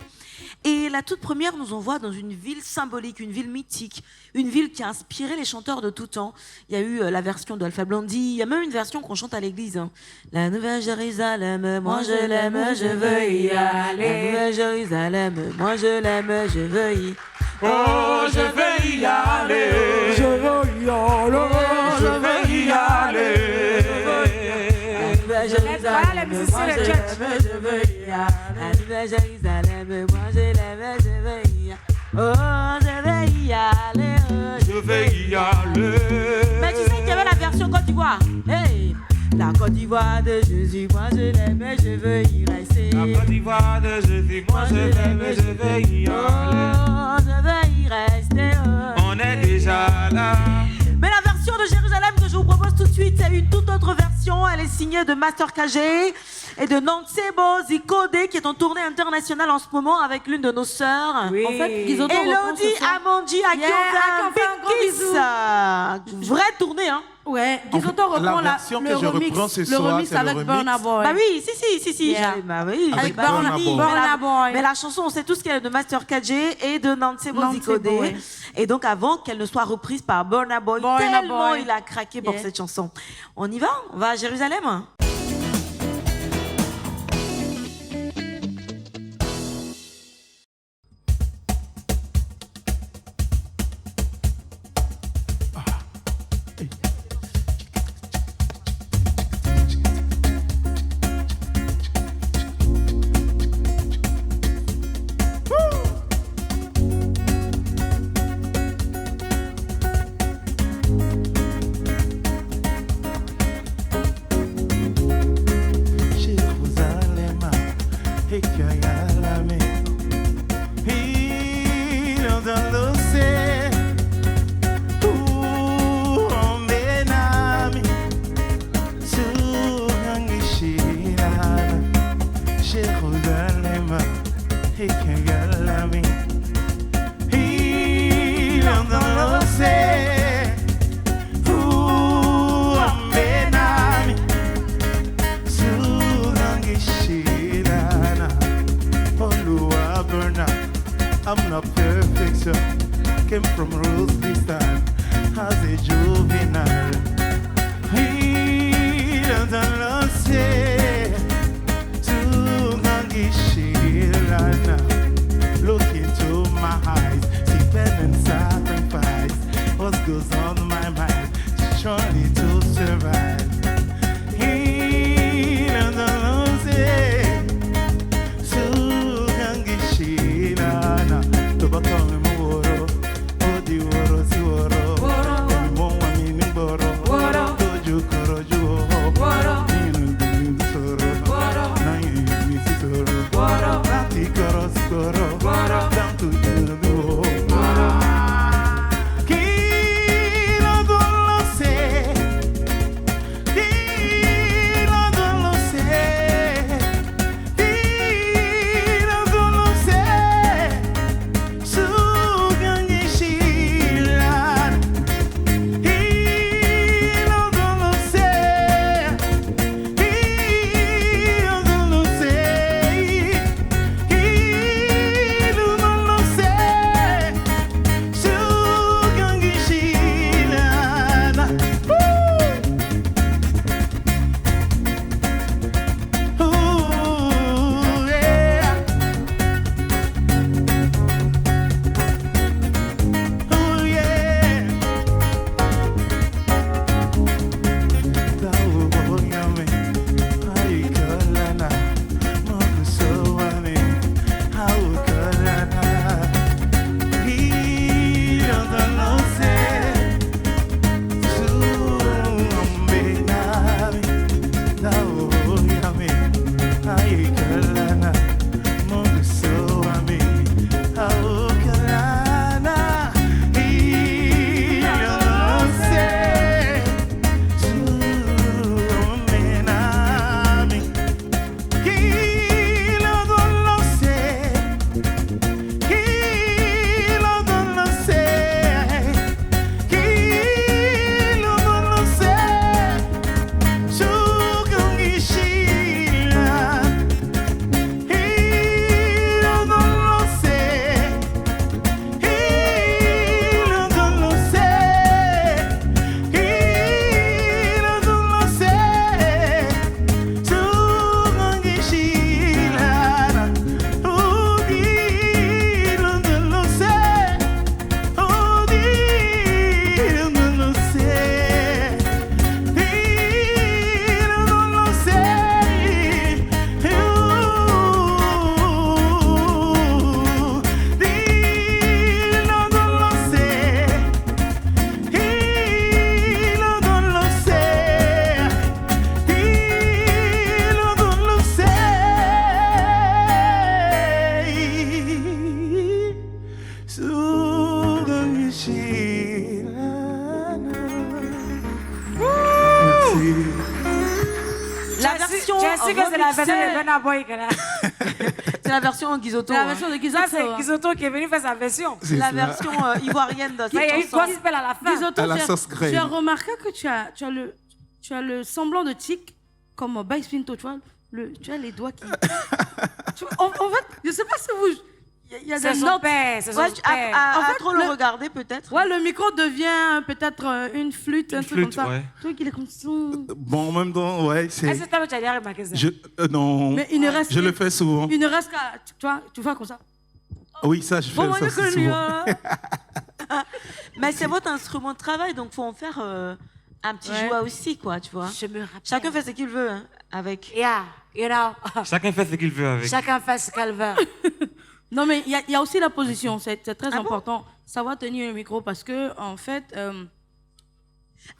Et la toute première nous envoie dans une ville symbolique, une ville mythique, une ville qui a inspiré les chanteurs de tout temps. Il y a eu la version d'Alpha Blondy, il y a même une version qu'on chante à l'église. Hein. La Nouvelle Jérusalem, moi je l'aime, je veux y aller. La Nouvelle Jérusalem, moi je l'aime, je veux y. Oh, je vais y aller. Je veux y aller. Je vais y aller. La Nouvelle Jérusalem, moi je l'aime, je veux y aller. La Nouvelle Jérusalem, moi je l'aime, je veux y aller. Oh, je vais y aller. Je vais y aller. Mais tu sais qu'il y avait la version Côte d'Ivoire. Hey, la Côte d'Ivoire de Jésus, moi je l'aime, je veux y rester. La Côte d'Ivoire de Jésus, moi je l'aime, je vais y aller. Oh, je veux y rester. On est déjà là. Mais la version de Jérusalem que je vous propose tout de suite, c'est une toute autre version. Elle est signée de Master KG et de Nansebo Zikode qui est en tournée internationale en ce moment avec l'une de nos sœurs. Oui. En fait, Gizoto reprend Elodie ce son. Amondi à qui Yeah, on fait à qui un on fait un gros big kiss. Vraie tournée, hein. Ouais, En Gizoto fait, reprend la version le que je remix, reprends ce le soir, remix c'est le avec remix. Burna Boy. Bah oui, si. Yeah. Bah oui. Avec bah Burna oui. Boy. Burna Boy. Mais la chanson, on sait tous qu'elle est de Master KG et de Nansebo Nansebo, Zikode. ouais. Et donc, avant qu'elle ne soit reprise par Burna Boy, Burna tellement Boy. il a craqué pour Yeah. cette chanson. On y va? On va à Jérusalem? Jérusalem, et que y a la main. Il dans l'océan, où on benami, sur un Jérusalem, et que y a la main. Il dans l'océan, où on benami. I'm not perfect, so came from Uzbekistan as a juvenile. He doesn't love say to Gangishirana. Look into my eyes, see pain and sacrifice. What goes on my mind? Surely to survive. He doesn't love say. Woro, la version de Burna Boy qu'elle a. C'est la version Guizotto. La hein. version de Ça, Guizotto. c'est Guizotto qui est venu faire sa version. C'est la version ivoirienne de Il y a une cette chanson. gospel à la fin. Guizotto, À la sauce crème. tu as remarqué que tu as le semblant de tic comme Baix Pinto, tu vois, tu as les doigts qui... en fait, je sais pas si vous... Il y a C'est des son notes. père, c'est son Ouais, père. à En fait, trop le regarder peut-être. Ouais, le micro devient peut-être une flûte, un truc flûte, comme ça. ouais. Le truc, il est comme ça. Bon, en même temps, ouais, Est-ce que tu as déjà remarqué ça? Non, Mais il ne reste... je le fais souvent. Il ne reste qu'à... Tu vois, tu fais comme ça. Oui, ça, je fais Bon, ça mieux aussi que lui, souvent. hein. Mais c'est votre instrument de travail, donc faut en faire un petit Ouais. jouet aussi, quoi, tu vois. Je me rappelle. Chacun fait ce qu'il veut hein, avec. Yeah, you know. Chacun fait ce qu'il veut avec. Chacun fait ce qu'elle veut. Non, mais il y a aussi la position. C'est très Ah bon important. Savoir tenir le micro parce que, en fait...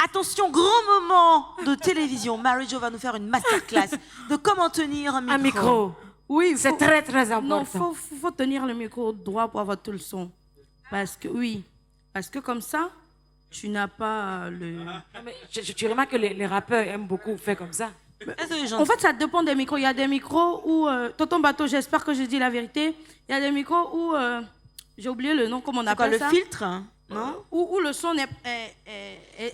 Attention, grand moment de télévision. Marie-Jo va nous faire une masterclass de comment tenir un micro. Un micro. Oui, C'est faut- très, très Non, important. faut tenir le micro droit pour avoir tout le son. Parce que, oui. Parce que comme ça, tu n'as pas le... Non, mais tu remarques que les rappeurs aiment beaucoup faire comme ça. Est-ce que les gens- En fait, ça dépend des micros. Il y a des micros où... Tonton Bateau, j'espère que je dis la vérité. Il y a des micros où... j'ai oublié le nom, comment on C'est quoi, appelle le ça. filtre hein, non Où le son est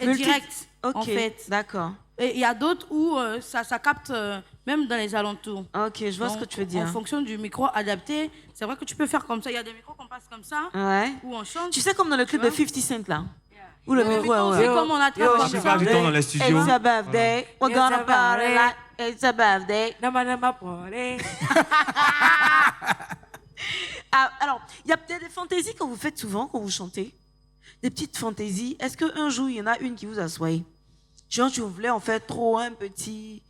Multi- direct, Ok, en fait. d'accord. Et il y a d'autres où ça capte même dans les alentours. Ok, je vois ce que Donc, tu veux dire. En fonction du micro adapté, c'est vrai que tu peux faire comme ça. Il y a des micros qu'on passe comme ça, Ouais. où on chante. Tu sais, comme dans le clip de vois 50 Cent, là. Où le Le micro, micro aussi, ouais. comme on attrape Yo, comme La plupart du ça. temps dans les studios. It's a birthday, we're It's gonna a party birthday. like it's a birthday. Nama parler. Ah, alors, il y a peut-être des fantaisies que vous faites souvent quand vous chantez. Des petites fantaisies. Est-ce qu'un jour, il y en a une qui vous a soigné? Genre, tu voulais en faire trop un petit...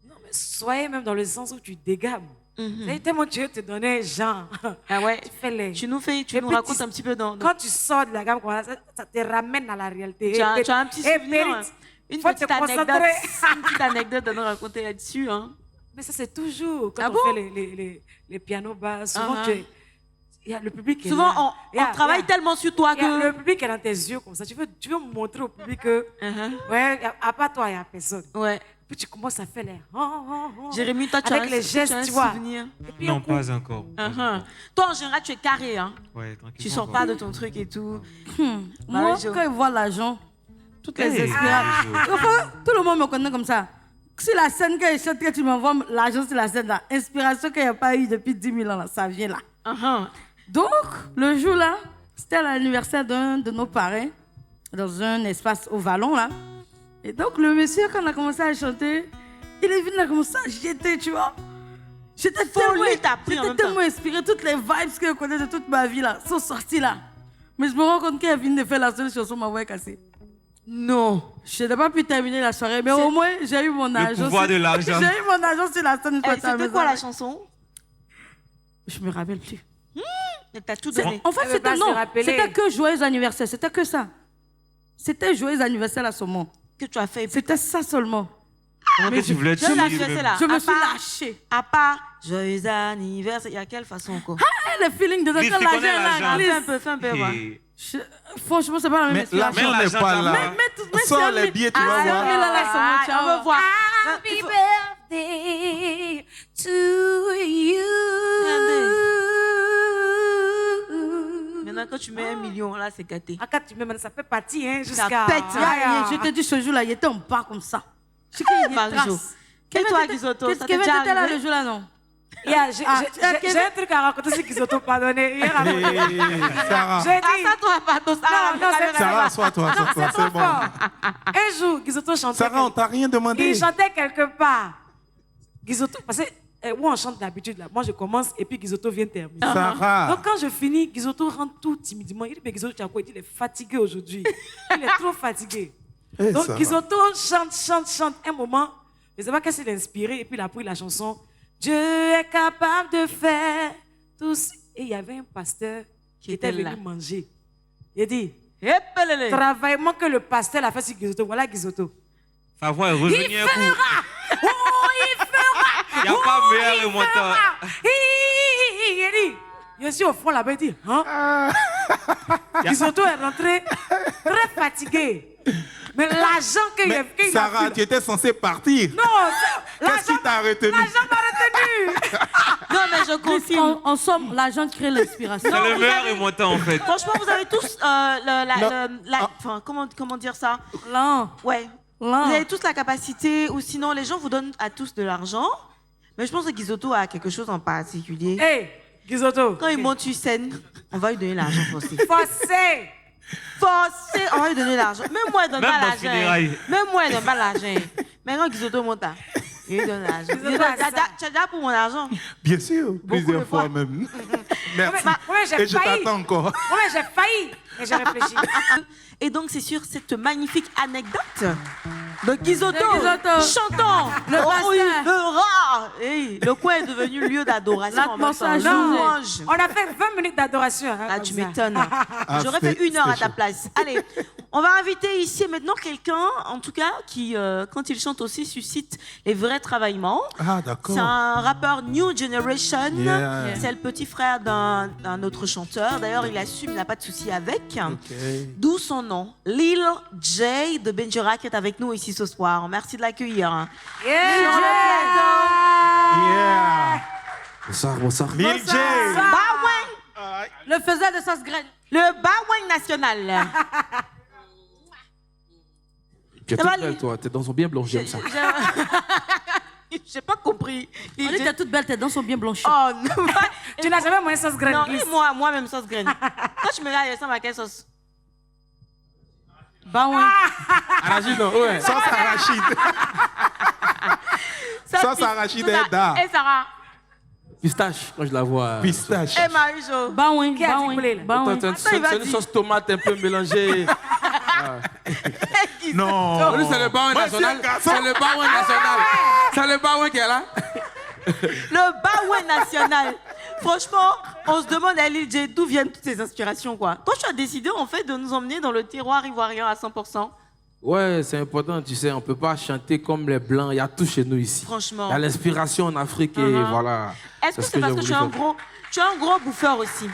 Non, mais soyez même dans le sens où tu dégabes. Mhm. C'est tellement Dieu te donnait, genre. Ah ouais. Tu fais les. Tu nous Et racontes puis, un petit peu dans... Quand tu sors de la gamme, ça te ramène à la réalité. Tu as un petit Et souvenir, mérite. une Faut petite te anecdote, concentrer. une petite anecdote à nous raconter là-dessus. Hein. Mais ça, c'est toujours quand Ah on bon fait les pianos bas. Souvent, Uh-huh. il y a le public qui est Souvent, là. on travaille tellement sur toi que... Le public est dans tes yeux comme ça. Tu veux montrer au public que, Uh-huh. ouais, à part toi, il n'y a personne. Ouais. Puis tu commences à faire les. Jérémy, toi, tu as Avec les gestes, tu as un tu vois. souvenir. Et puis, Non, on coupe. pas encore. Uh-huh. Toi, en général, tu es carré. Hein. Ouais, tranquille. Tu sors pas de ton truc et tout. Moi, Marie-Jo. quand ils voient l'argent, toutes les Hey. inspirations. Enfin, tout le monde me connaît comme ça. Si la scène que je chante, que tu m'envoies l'argent sur la scène, là, inspiration qu'il n'y a pas eu depuis 10 000 ans, là, ça vient là. Uh-huh. Donc, le jour là, c'était l'anniversaire d'un de nos parrains, dans un espace au Vallon, là. Et donc, le monsieur, quand on a commencé à chanter, il est venu, il a commencé à jeter, tu vois. J'étais Folie, t'as pris en même temps. tellement inspirée. Toutes les vibes que je connais de toute ma vie, là, sont sorties, là. Mais je me rends compte qu'elle vient de faire la seule chanson, ma voix est cassée. Non. Je n'ai pas pu terminer la soirée, mais au moins, j'ai eu mon argent. pouvoir sur- de l'argent. J'ai eu mon argent sur la scène. une fois à la C'était maison. quoi la chanson? Je me rappelle plus. T'as tout donné. En fait, Elle veut c'était pas se non, rappeler. c'était que joyeux anniversaire, c'était que ça. C'était joyeux anniversaire à ce moment. Que tu as fait. C'était ça seulement. Comment que tu voulais Je l'ai tuer fait, même? c'est là. Je me À suis part- lâchée. À part joyeux anniversaire, il y a quelle façon encore? Le feeling de Lui, quand il l'argent connaît est là, l'argent. glisse. Fais un peu, voir. Et- Franchement, c'est pas la même Mais inspiration. l'argent n'est l'argent, pas ça là. va. mais Sors c'est les un- billets, tu Ah, vas c'est un voir. mille là, c'est mon ciao. on veut voir. Happy Il faut- birthday to you. Maintenant, quand tu mets 1 million, là, c'est gâté. Ah, quand tu mets, ça fait partie, hein, Ça jusqu'à. pète, Ah, Je te dis, ce jour-là, il était en bas comme ça. Je sais qu'il y a des Marie-Jo. traces. Et toi, Guizotto, ça t'est Kevin déjà était là arrivé? le jour là, non? Yeah, Ah, j'ai un truc à raconter sur qu'ils ont pardonné. Hier, à Hey, Sarah, j'ai Ah, dit. ça, toi, pas tout ça. Non, non, c'est Sarah, assois-toi, Non, assois-toi, c'est trop c'est bon. fort. Un jour, Guizotto chantait. Sarah, on t'a rien demandé. Il chantait quelque part. Guizotto, parce que où on chante d'habitude, là, moi je commence et puis Guizotto vient terminer. Sarah. Donc quand je finis, Guizotto rentre tout timidement. Il dit, mais Guizotto, tu as quoi? Il dit, il est fatigué aujourd'hui. Il est trop fatigué. Hey, Donc Sarah. Guizotto chante. Un moment, je ne sais pas qu'est-ce qu'il a inspiré et puis il a pris la chanson. Dieu est capable de faire tout. Et il y avait un pasteur qui était était là. venu manger. Il a dit, Épelele. travaille moins que le pasteur l'a fait sur Guizotto. Voilà Guizotto. Sa voix est revenue Il un coup. fera! Oh, il fera! Il n'y a pas Oh, meilleur il remontant. fera! Il dit, je suis au fond là-bas, il dit, hein? Guizotto est rentré très fatigué. Mais l'argent qu'il Mais a Sarah, tu étais censée partir. Non, Qu'est-ce qui t'a retenu? Non, mais je confirme. En somme, l'argent crée l'inspiration. C'est le vous meilleur avez- et montant en fait. Franchement, vous avez tous enfin, comment dire ça? Là, Ouais. là. Vous avez tous la capacité, ou sinon les gens vous donnent à tous de l'argent. Mais je pense que Guizotto a quelque chose en particulier. Hey, Guizotto. Quand il monte sur scène, on va lui donner l'argent forcé. Forcé. Forcé, on va lui donner l'argent. Même moi, il donne Même pas dans l'argent. funérailles. Même moi, il donne pas l'argent. Mais quand Guizotto monte là, il lui donne l'argent. Guizotto a ça. Tu as déjà pour mon argent? Bien sûr, plusieurs de fois fois. même. Merci. Ouais, j'ai Et je failli. t'attends encore. Ouais, j'ai failli. Mais j'ai réfléchi. Et donc, c'est sur cette magnifique anecdote de Guizotto, De Guizotto. chantant Le Oh, pasteur. il verra. Hey, le coin est devenu lieu d'adoration. L'atmosphère en même temps. changée. Louange. On a fait 20 minutes d'adoration. Hein, Ah, comme tu ça. m'étonnes. J'aurais c'était- fait 1 heure à c'était ta chaud. place. Allez, on va inviter ici et maintenant quelqu'un, en tout cas, qui, quand il chante aussi, suscite les vrais travaillements. Ah, d'accord. C'est un rappeur New Generation. Yeah. C'est le petit frère d'un autre chanteur. D'ailleurs, il assume, il n'a pas de souci avec. D'où son nom. Lil J de Benjura qui est avec nous ici ce soir. Merci de l'accueillir. Yeah. Yeah. Bonsoir, bonsoir. Lil J. Bawang, Le faisait de sauce graine. le Bawang national. Tu es Ça toute va, belle, Lily toi. Tes dents sont bien blanches, j'aime ça. J'ai pas compris. On dit t'es toute belle, tes dents sont bien blanchies. Oh non. Tu n'as jamais moins sauce graine. Non, glisse. moi-même sauce graine. Quand tu me regardes, il ressemble à quelle sauce? Bah ouais. Arachide, non, ouais. Sauce arachide. Sauce Pis- arachide tout ça. est d'art. Et Sarah? Pistache, quand je la vois. Pistache. Et Marie-Jo? Bah ouais. Qui a Bah dit poulet, ouais. là? Bah ouais. Attends, Attends, il va c'est une dire. sauce tomate un peu mélangée. Non. Lui, c'est le baouin Moi, national. c'est un garçon. C'est le baouin national. C'est le baouin qui est là. Le Bawang national. Franchement, on se demande à Lil J d'où viennent toutes ces inspirations, quoi. Toi, tu as décidé, en fait, de nous emmener dans le terroir ivoirien à 100%. Ouais, c'est important, tu sais, on peut pas chanter comme les Blancs. Il y a tout chez nous ici. Franchement. Il y a l'inspiration en Afrique et voilà. Est-ce que ce c'est parce que j'ai tu es un voulu faire. tu es un gros bouffeur aussi?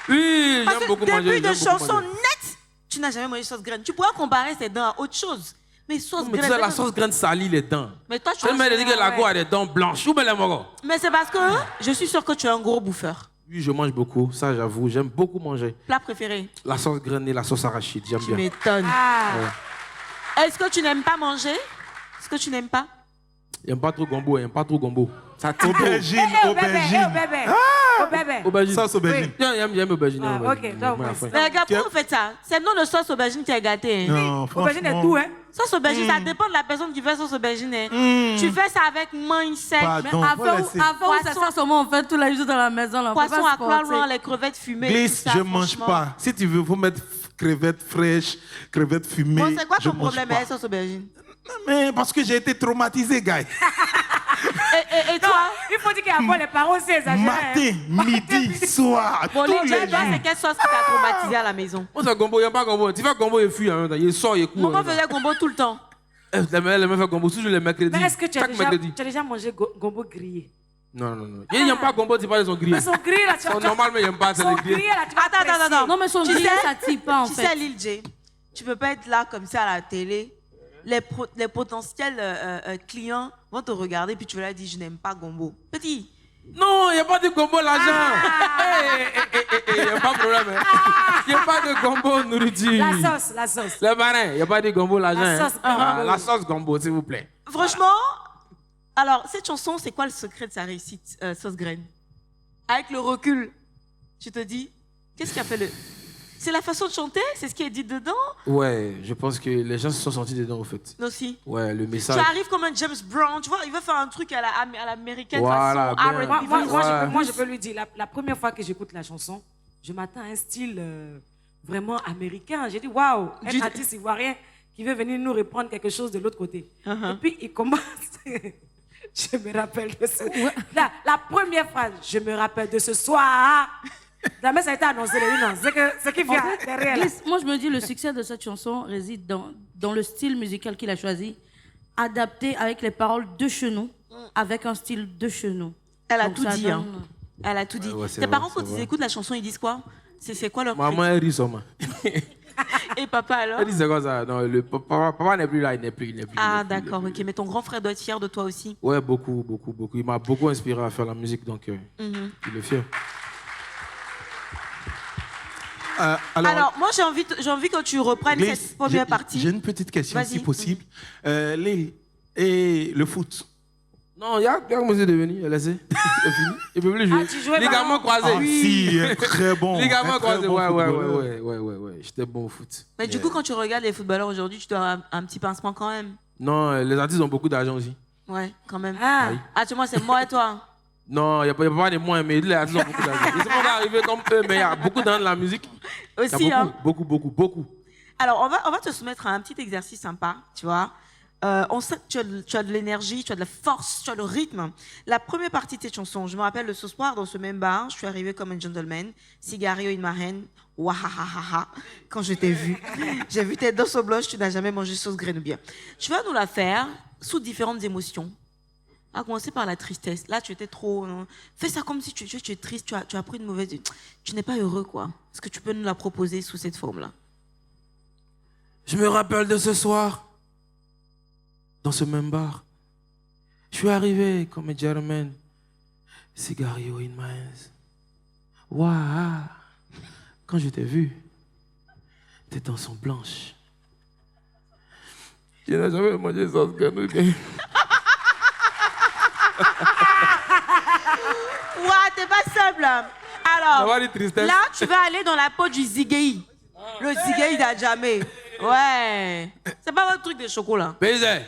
Oui, Parce j'aime que beaucoup début manger. de j'aime beaucoup chanson manger. nette, tu n'as jamais mangé sauce graine. Tu pourras comparer ces dents à autre chose. Mais sauce Mais tu graine. sais, la sauce graine salit les dents. Mais toi, tu Tu me dis que la go a des dents blanches. Où me les mogo? Mais c'est parce que je suis sûre que tu es un gros bouffeur. Oui, je mange beaucoup, ça j'avoue. J'aime beaucoup manger. Plat préféré? La sauce graine et la sauce arachide, j'aime Tu bien. m'étonnes. Est-ce que tu n'aimes pas manger? Est-ce que tu n'aimes pas? J'aime pas trop gombo, j'aime pas trop gombo. Ça tire trop. Aubergine, Au bébé, aubergine. au bébé. Au bébé. Aubergine. Sauce aubergine. J'aime aubergine. Ah, aubergine. ok, donc, Ouais, merci. ouais. Mais regarde, Tu pourquoi vous faites ça? C'est le nom de sauce aubergine qui est gâté. Hein. Non, Aubergine est franchement. tout, hein. Sauce aubergine, ça dépend de la personne qui fait sauce aubergine. Hein. Tu fais ça avec mindset, Pardon, Avant voilà, où c'est- ça sort seulement, on fait tout la vie dans la maison. Là. On peut poisson pas à se porter. croix les crevettes fumées. Glisse, tout ça, je mange franchement. pas. Si tu veux, faut mettre crevettes fraîches, crevettes fumées. Bon, c'est quoi je ton mange problème pas. avec sauce aubergine? Mais parce que j'ai été traumatisé, gars. Et Non, toi? il faut dire qu'après, les parents aussi exagèrent. Matin, midi, soir, Bon, tous les les gens, toi, c'est jours. quelle sauce qui t'a traumatisé à la maison? Moi, c'est gombo, j'aime pas gombo. Tu fais gombo et fuit en même temps. Il sort, il court. Mon père faisait gombo tout le temps. Les mecs font gombo toujours les mercredis. Mais est-ce que tu as Chaque déjà, mercredi. tu as déjà mangé gombo grillé? Non, non, non. Ils n'aiment pas gombo, tu parles de son grillé. Mais son grillé, là, tu Son normal, mais ils n'aiment pas, c'est Son les grillés. grillé, là, tu vas Attends, apprécier. attends. Non, mais son Tu grillé, sais- ça tire pas, en Tu fait. sais, Lil J, tu peux pas être là comme ça à la télé. Les potentiels clients vont te regarder puis tu vas leur dire je n'aime pas gombo. Petit, Non, il n'y a pas de gombo l'argent. Il n'y a pas de problème. Il n'y a pas de gombo nourriture. La sauce, la sauce. Le marin, il n'y a pas de gombo l'argent. La sauce gombo. La sauce gombo, s'il vous plaît. franchement, alors cette chanson, c'est quoi le secret de sa réussite, Sauce Graine? Avec le recul, tu te dis, qu'est-ce qui a fait le... C'est la façon de chanter? C'est ce qui est dit dedans? Ouais, je pense que les gens se sont sentis dedans, au fait. Non, si. Ouais, le Tu message. arrives comme un James Brown, tu vois, il veut faire un truc à l'américaine, Voilà, façon bien. R&B. Ouais. Je peux lui dire, la première fois que j'écoute la chanson, je m'attends à un style vraiment américain. J'ai dit, waouh, un artiste ivoirien qui veut venir nous reprendre quelque chose de l'autre côté. Et puis, il commence... Je me rappelle de ce... La première phrase, je me rappelle de ce soir. Jamais ça a été annoncé, non. C'est ce qui vient derrière. là. Glisse, moi, je me dis, le succès de cette chanson réside dans le style musical qu'il a choisi, adapté avec les paroles de chez nous, avec un style de chez nous. Elle a Donc, tout ça dit, donne- hein. Elle a tout dit. ouais, c'est Tes vrai, parents, quand c'est ils vrai. écoutent la chanson, ils disent quoi? C'est quoi leur Maman est riche, maman. Et papa alors? Elle dit c'est quoi ça? Non, papa n'est plus là, il n'est plus. Ah d'accord, ok. Mais ton grand frère doit être fier de toi aussi. Ouais, beaucoup. Il m'a beaucoup inspiré à faire la musique, donc il est fier. Alors, moi j'ai envie que tu reprennes cette première partie. J'ai une petite question, si possible. Et le foot? Non, il y a monsieur devenu, laissez. C'est fini. Il peut plus jouer. tu jouais Ligaments croisés. Si, très bon. Ligaments croisés, bon ouais. J'étais bon au foot. Mais du coup, quand tu regardes les footballeurs aujourd'hui, tu dois avoir un petit pincement quand même. Non, les artistes ont beaucoup d'argent aussi. Ouais, quand même. Ah, Tu vois, c'est moi et toi. Non, il n'y a pas de moins, mais les artistes ont beaucoup d'argent. Ils sont pas arrivés comme eux, mais il y a beaucoup dans la musique. Aussi, Il y a beaucoup. Alors, on va te soumettre à un petit exercice sympa, tu vois. On sait que tu as de l'énergie, tu as de la force, tu as le rythme. La première partie de tes chansons, je me rappelle de ce soir, dans ce même bar, je suis arrivée comme un gentleman, cigario in my hand, wahahaha, quand je t'ai vu. J'ai vu tes danses au blush, tu n'as jamais mangé sauce grenouille. Tu vas nous la faire sous différentes émotions. À commencer par la tristesse. Là, tu étais trop... Fais ça comme si tu es triste, tu as pris une mauvaise... Tu n'es pas heureux, quoi. Est-ce que tu peux nous la proposer sous cette forme-là? Je me rappelle de ce soir, dans ce même bar. Je suis arrivé comme un gentleman, cigario in my hands. Waouh! Quand je t'ai vu, tes dents sont blanches. Tu n'as jamais mangé sauce grenouille. Ouah, t'es pas simple. Alors, tristesse. là, tu vas aller dans la peau du zigei. Le zigei d'Adjamé. Ouais. C'est pas votre truc de chocolat. Baiser.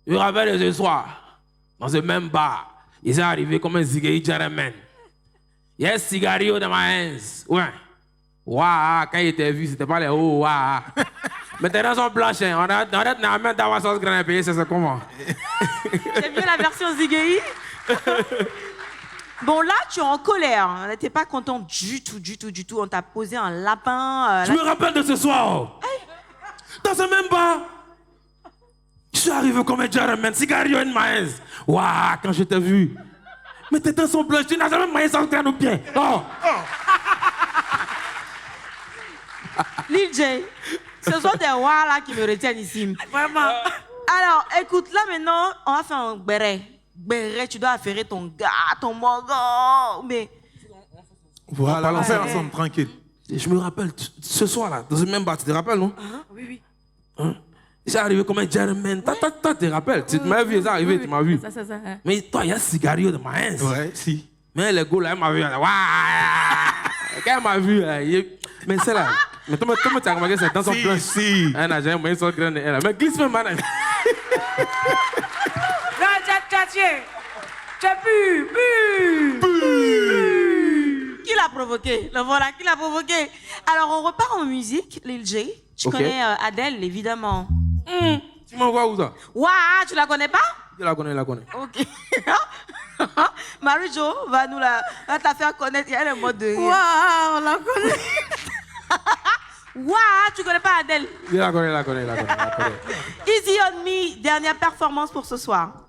Je me rappelle de ce soir, dans ce même bar, ils sont arrivés comme un zigei gentleman. Yes, cigario dans my hands. Ouais. Waouh, quand il était vu, c'était pas les hauts, waouh. Maintenant, ils sont blanches. On a même d'avoir sauce grenouille payée, c'est ça comment? C'est mieux la version zigei. Bon, là, tu es en colère. Tu n'es pas content du tout. On t'a posé un lapin. Je me rappelle de ce soir. Dans ce même bar, je suis arrivé comme un gentleman, cigario in my hands. Waouh, quand je t'ai vu. Mais tes dents sont blanches, tu n'as jamais mangé sans grain au pied. Oh. Lil J, ce sont des wa là qui me retiennent ici. vraiment. Alors, écoute, là maintenant, on va faire un béret. Béret, tu dois affairer ton gars, ton morgon. Mais. Voilà, on fait ensemble, tranquille. Je me rappelle, ce soir-là, dans ce même bar, tu te rappelles, non? Oui. J'ai arrivé comme un gentleman. Toi, tu te rappelles? Tu m'as vu, c'est arrivé, tu m'as vu. Ça. Mais toi, il y a un cigario de ma hands. Ouais, si. Mais les gars, là, elle m'a vu. Waouh! Quand elle m'a vu, mais c'est là. Mais toi, tu as remarqué, c'est dans son plan. Si. Elle n'a jamais moyen de sortir. Mais glisse même, man. Tu as bu. Qui l'a provoqué? Le voilà, qui l'a provoqué? Alors, on repart en musique, Lil J. Tu connais Adèle, évidemment. Tu m'envoies où ça? Waouh, tu la connais pas? Je la connais. Ok. Marie-Jo va te la faire connaître. Elle est en mode de rire. Waouh, on la connaît. Waouh, tu connais pas Adèle? Je la connais. Easy on Me, dernière performance pour ce soir.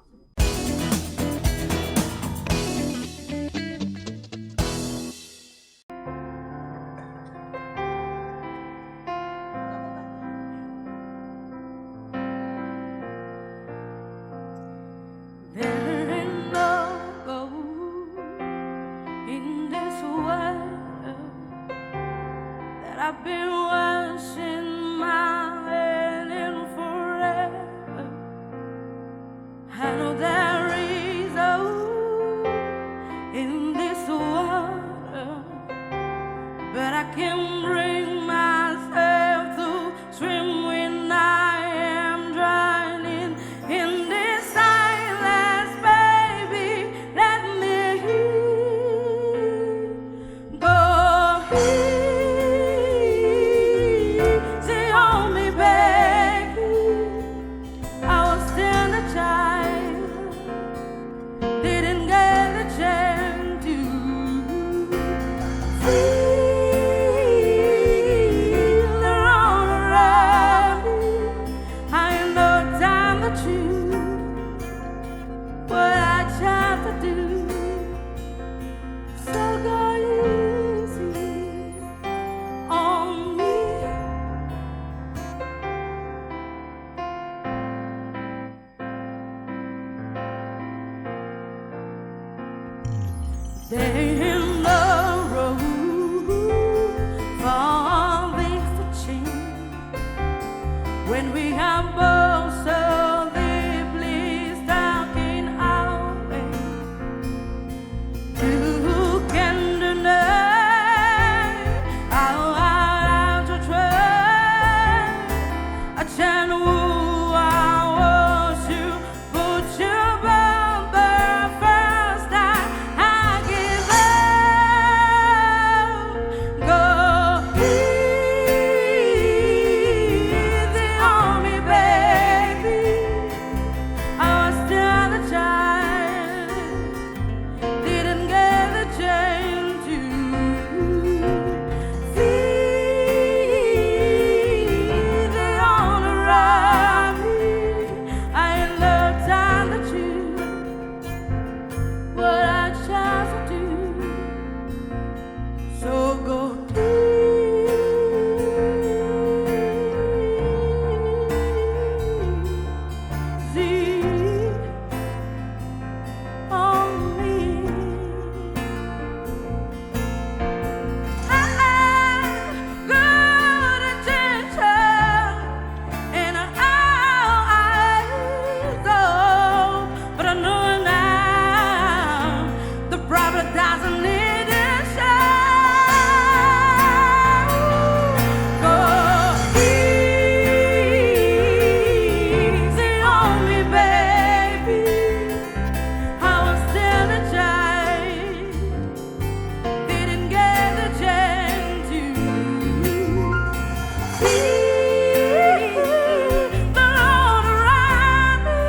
There ain't no gold in this world that I've been washing my head in forever. Day in the road, for things to change. When we have both so deeply stuck in our way, you can deny how to try. I can woo, I want you, put you above the first time I give up. Go easy on me, baby. I was still a child, didn't get the chance to see the honor around me. I ain't learned time to choose what I chose to do. So go easy on me. I'm good attention in our eyes, oh, but I know now the problem doesn't need to show. Go easy on me, baby. I was still a child, didn't get the chance to see the road around me.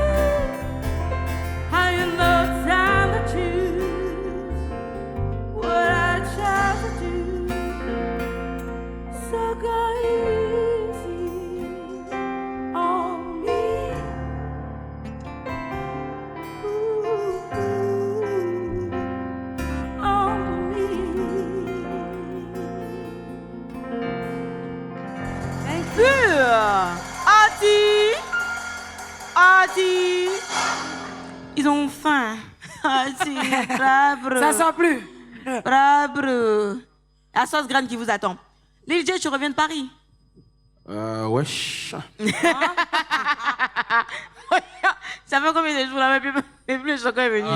I ain't no time to choose what I chose to do. So go easy on me. On me. Adi. Ils ont faim. Adi, bravo. Ça sent plus. Bravo. La sauce graine qui vous attend. Lil J, tu reviens de Paris? Wesh. Ça fait combien de jours là, mais plus le chocolat est venu.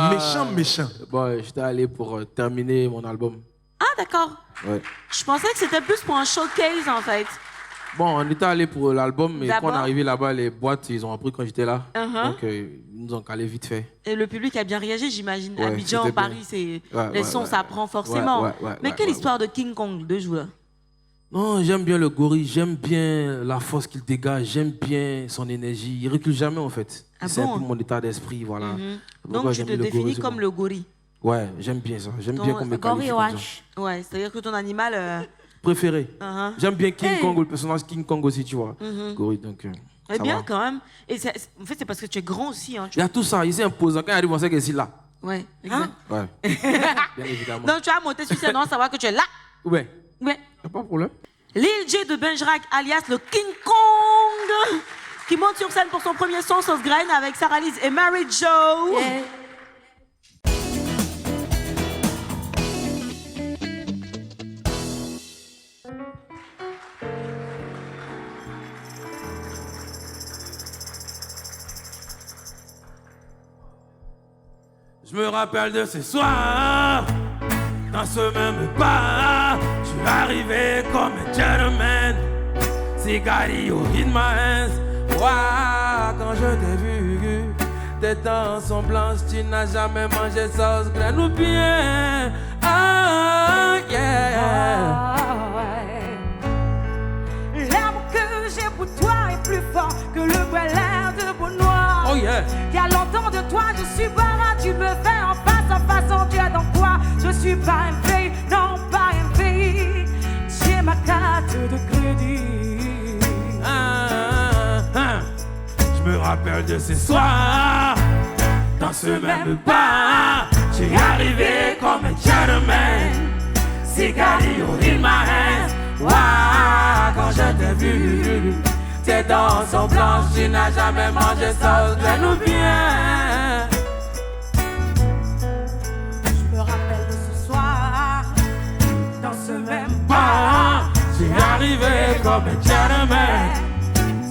Méchant. Bon, j'étais allé pour terminer mon album. Ah, d'accord. Ouais. Je pensais que c'était plus pour un showcase en fait. Bon, on était allé pour l'album, mais D'abord. quand on est arrivé là-bas, les boîtes, ils ont appris quand j'étais là. Uh-huh. Donc, ils nous ont calé vite fait. Et le public a bien réagi, j'imagine. Ouais, Abidjan, c'était bien. Paris, c'est Ouais, les ouais, sons, ouais. ça prend forcément. Mais Ouais, quelle ouais, histoire de King Kong de jour là? Non, j'aime bien le gorille, j'aime bien la force qu'il dégage, j'aime bien son énergie. Il recule jamais en fait. Ah C'est un bon? peu mon état d'esprit, voilà. Donc tu te définis comme le gorille. Ouais, j'aime bien ça. J'aime bien qu'on me qualifie comme ça. Ouais, c'est-à-dire que ton animal. Préféré. Uh-huh. J'aime bien King Kong, le personnage King Kong aussi, tu vois. Gorille, donc. Eh ça bien va. quand même. Et en fait, c'est parce que tu es grand aussi. Hein, Il y a tout ça, il s'est imposant. Quand il arrive, on sait que c'est là. Ouais, exact. Ouais. Bien évidemment. Donc tu as monté sur scène sans savoir que tu es là. Ouais. Ouais. Y a pas de problème. Lil J de Benjrak, alias le King Kong, qui monte sur scène pour son premier son, Sauce Graine, avec Sarah Lise et Mary Jo. Je me rappelle de ces soirs, dans ce même bar, je suis arrivé comme un gentleman, cigarillo in my hands. Wow, quand je t'ai vu, tes dents sont blanches, tu n'as jamais mangé sauce graine ou bien. Ah, yeah. L'amour que j'ai pour toi est plus fort que le bel air de Benoît. Oh yeah. Il y a longtemps de toi, je suis barra, tu me fais en face, en Dieu dans quoi je suis pas un pays, non pas un pays. J'ai ma carte de crédit. Je me rappelle de ces soirs, dans ce même bar, j'ai arrivé comme un gentleman, cigarillo in my hands. Wow, quand je t'ai vu, tes dents sont blanches, tu n'as jamais mangé sauce graine ou bien. Je me rappelle de ce comme un gentleman.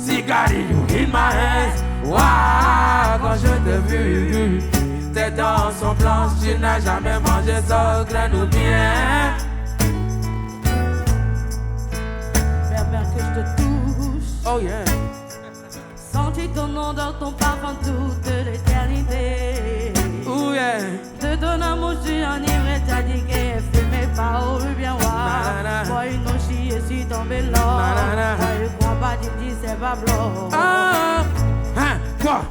Cigarillo in my hands. Wow, quand je t'ai vu, tes dents sont blanches, tu n'as jamais mangé ça, graine ou bien. Permets que je te touche. Oh yeah. Senti ton nom dans ton parfum toute l'éternité. Oh yeah. De ton amour, je suis enivré, t'as dit qu'elle fumait pas au bien voir. Moi, une noche, je suis tombé là. Moi, je crois pas, tu me dis, c'est pas blanc. Ah, hein, quoi?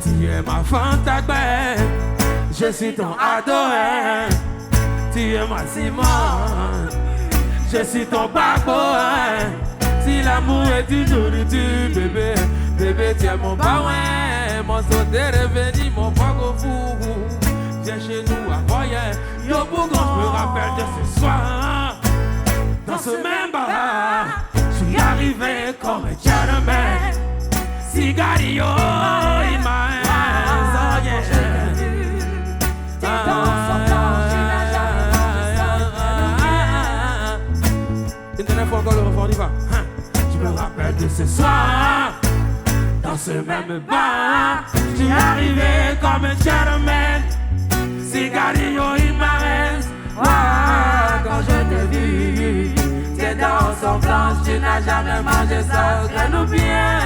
Tu es ma fantasme, je suis ton adoré. Tu es ma Simone, je suis ton backbone. Si l'amour est une nourriture, bébé, bébé, tu es mon baouin. Mon sauté revenu, mon pogo fou. Viens chez nous à Voyer. Yo, Bougon, je me rappelle de ce soir. Dans ce même bar, je suis arrivé comme un gentleman. Cigarillo in my hands, oh yeah. Une dernière fois encore le refrain, on y va. Je me rappelle de ce soir, dans ce même bar, je suis arrivé comme un gentleman. Cigarillo in my hands, wow, quand je t'ai vu, tes dents sont blanches, tu n'as jamais mangé ça, graine ou bien.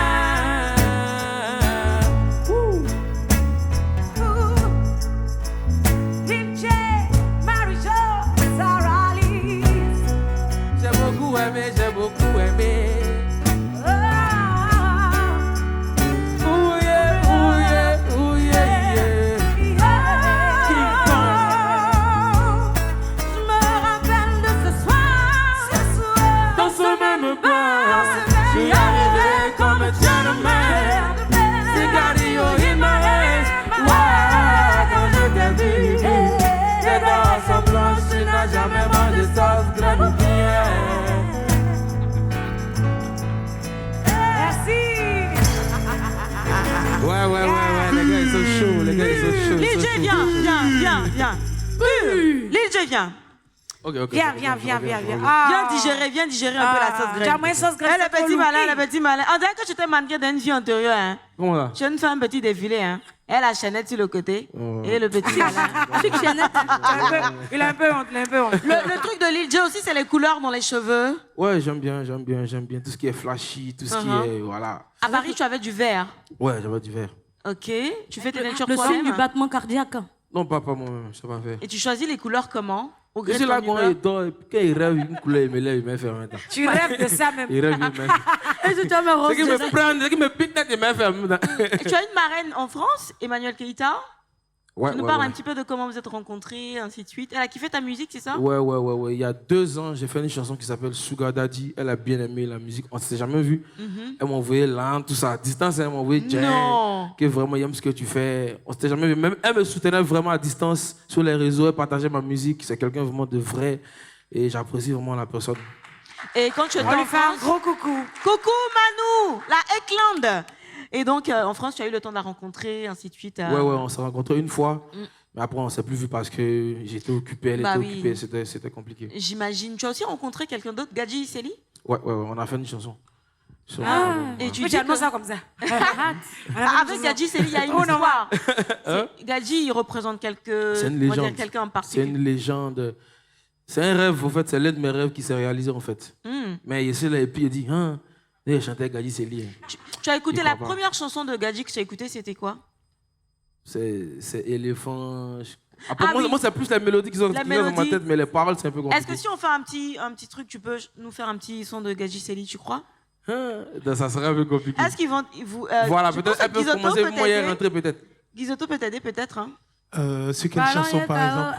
J'ai beaucoup aimé. Oh yeah, oh yeah, oh yeah, yeah. King Kong. Je me rappelle de ce soir, Dans ce même bar, je suis arrivé comme un gentleman. Cigarillo in my hands. Wow, quand je t'ai vu, tes dents sont blanches, tu n'as jamais mangé sauce graine ou bien. Ouais, les gars ils sont chauds, les gars ils sont chauds. Lil J, viens. Lil J, viens. Ok. Viens. Viens digérer un peu la sauce graine. J'ai moins sauce graine. Le petit malin. On dirait que tu t'es manqué d'une vie antérieure. Hein. Comment là? Je viens de faire un petit défilé. Hein. Elle a Chanel sur le côté et le petit malin. Il a un peu honte, Le truc de Lil J aussi, c'est les couleurs dans les cheveux. Ouais, j'aime bien tout ce qui est flashy, tout ce qui est, voilà. À Paris, tu avais du vert. Ouais, j'avais du vert. Ok. Tu fais tes teintures Le signe toi-même. du battement cardiaque. Non, pas moi-même, je sais pas faire. Et tu choisis les couleurs comment? Au gré Je de suis là ton quand humeur. il dort, et puis quand il rêve, une couleur, il me lève, il me fait maintenant. Tu rêves de ça même. Il rêve, il me fait. Et tu me rose. C'est qu'il me prend, c'est qu'il me pique tête, il me fait maintenant. Et tu as une marraine en France, Emmanuel Keïta. Ouais, Tu nous parles un petit peu de comment vous êtes rencontrés, ainsi de suite. Elle a kiffé ta musique, c'est ça? Ouais. Il y a 2 ans, j'ai fait une chanson qui s'appelle Sugar Daddy. Elle a bien aimé la musique. On ne s'est jamais vu. Elle m'a envoyé l'âme, tout ça. À distance, elle m'a envoyé Jay. Non. Que vraiment, il aime ce que tu fais. On ne s'était jamais vu. Même elle me soutenait vraiment à distance sur les réseaux. Elle partageait ma musique. C'est quelqu'un vraiment de vrai. Et j'apprécie vraiment la personne. Et quand tu étais On en lui fait un France... gros coucou. Coucou Manu, la Eklund. Et donc, en France, tu as eu le temps de la rencontrer, ainsi de suite. Ouais, on s'est rencontrés une fois. Mais après, on ne s'est plus vu parce que j'étais occupé, elle était occupée. C'était compliqué. J'imagine. Tu as aussi rencontré quelqu'un d'autre, Gadji Seli? Ouais, on a fait une chanson. Et tu Oui, dis j'annonce que... ça comme ça. Avec Gadji Seli, il y a une histoire. Gadji, il représente C'est une on va dire légende. quelqu'un en C'est particulier. une légende. C'est un rêve, en fait. C'est l'un de mes rêves qui s'est réalisé, en fait. Mais il s'est là et puis il dit, il chantait Gadji Seli. Tu as écouté Il la croit pas. première chanson de Gadji que tu as écoutée, c'était quoi? C'est éléphant. Après, Ah oui. moi, c'est plus la mélodie qui sont dans ma mélodie. tête, mais les paroles, c'est un peu compliqué. Est-ce que si on fait un petit truc, tu peux nous faire un petit son de Gadji Seli, tu crois? Ça serait un peu compliqué. Est-ce qu'ils vont... Voilà, tu peut-être penses elle que peut Guizotto commencer, peut moyen t'aider? rentrer peut-être. Guizotto peut t'aider peut-être, hein? Sur quelle chanson, par exemple?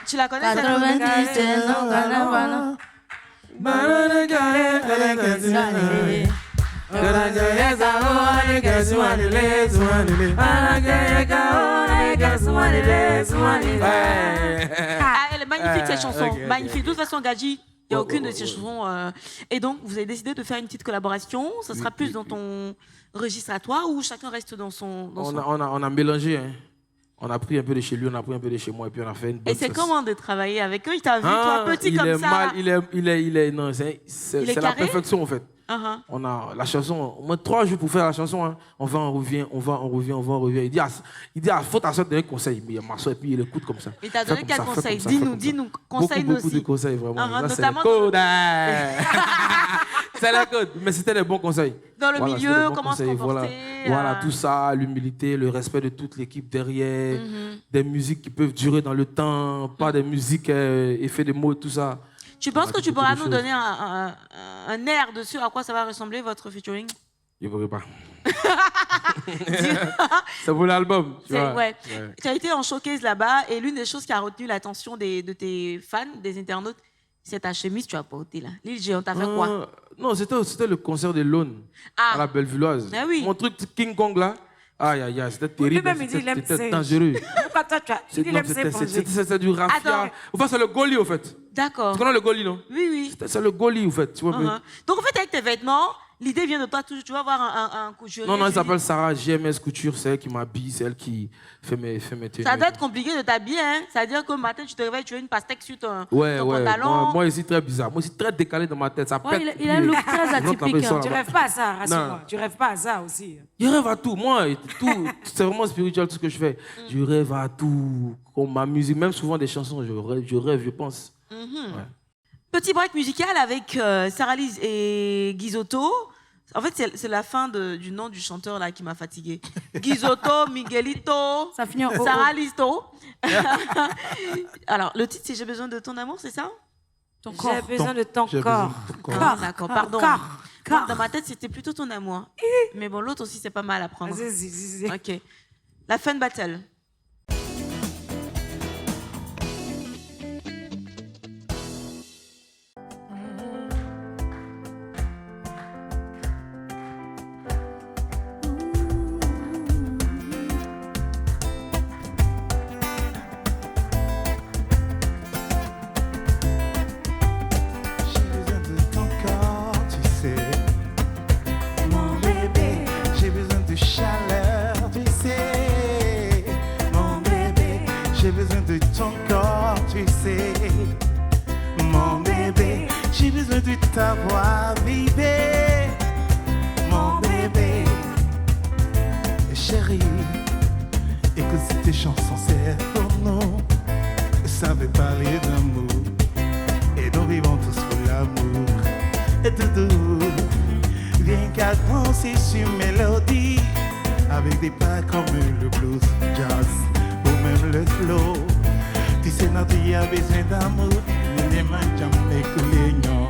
Tu la connais, cette 90, non, Elle est magnifique cette chanson, ok. magnifique. De toute façon, Gadji, il n'y a aucune de ces chansons. Et donc, vous avez décidé de faire une petite collaboration. Ça sera plus dans ton registre à toi ou chacun reste dans son... On a mélangé. Hein. On a pris un peu de chez lui, on a pris un peu de chez moi, et puis on a fait une bonne Et c'est sauce. comment de travailler avec eux? Il t'a vu, toi, petit comme ça. Il est mal, c'est la perfection, en fait. On a la chanson, au moins 3 jours pour faire la chanson. Hein. On revient. Il dit, faut t'asseoir donner conseil. Mais il m'assoit et puis il écoute comme ça. Il t'a donné quel conseil? Dis-nous, conseille-nous aussi. Beaucoup de conseils, vraiment. Notamment c'est le code, mais c'était des bons conseils. Dans le milieu, comment se comporter. Voilà, tout ça, l'humilité, le respect de toute l'équipe derrière, des musiques qui peuvent durer dans le temps, pas des musiques effets de mots, tout ça. Tu penses que tu pourras nous donner un air dessus à quoi ça va ressembler votre featuring? Je ne pourrais pas. C'est pour l'album. Ouais. Tu as été en showcase là-bas et l'une des choses qui a retenu l'attention de tes fans, des internautes, c'est ta chemise que tu as portée là. L'île Géant, t'as fait quoi? Non, c'était le concert de l'Aune à la Bellevilloise. Ah oui. Mon truc King Kong là, aïe, c'était terrible, c'était dangereux. Pourquoi toi, tu as c'est du raffia. Enfin, c'est le Goli, au fait. D'accord. Tu connais le Goli, non? Oui. C'est le Goli, au fait. Tu vois, Donc, en fait, avec tes vêtements, l'idée vient de toi, tu vas avoir un couturier. Non, elle s'appelle Sarah GMS Couture, c'est elle qui m'habille, c'est elle qui fait mes tenues. Ça doit être compliqué de t'habiller, hein? C'est-à-dire que le matin, tu te réveilles, tu as une pastèque sur ton pantalon. Moi, c'est très bizarre. Moi, c'est très décalé dans ma tête. Ça pète. Il a un look très atypique. Tu rêves pas à ça, rassure-moi. Tu rêves pas à ça aussi. Je rêve à tout. Moi, c'est vraiment spirituel tout ce que je fais. Je rêve à tout. Comme ma musique, même souvent des chansons, je rêve, je pense. Ouais. Petit break musical avec Sarah Lise et Guizotto. En fait, c'est la fin du nom du chanteur là qui m'a fatigué. Guizotto, Miguelito, ça finit en O. Sarah Listo. Alors, le titre, c'est J'ai besoin de ton amour, c'est ça? J'ai besoin de ton corps. D'accord, pardon. Dans ma tête, c'était plutôt ton amour. Mais bon, l'autre aussi, c'est pas mal à prendre. Vas-y. Ok. La fun battle. Ta voix vibrer, mon bébé. Chérie, écoute tes chansons, c'est pour nous. Ça veut parler d'amour, et nous vivons tous pour l'amour. Et doudou, viens qu'à danser sur mélodie, avec des pas comme le blues, jazz, ou même le flow. Tu sais, notre vie a besoin d'amour, nous ne mangeons jamais couler, non.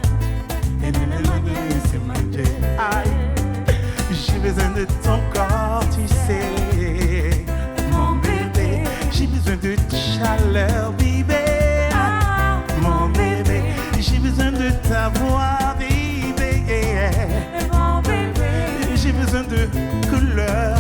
J'ai besoin de ton corps, tu sais, mon bébé. J'ai besoin de ta chaleur, bébé, mon bébé. J'ai besoin de ta voix, bébé, mon bébé. J'ai besoin de couleur.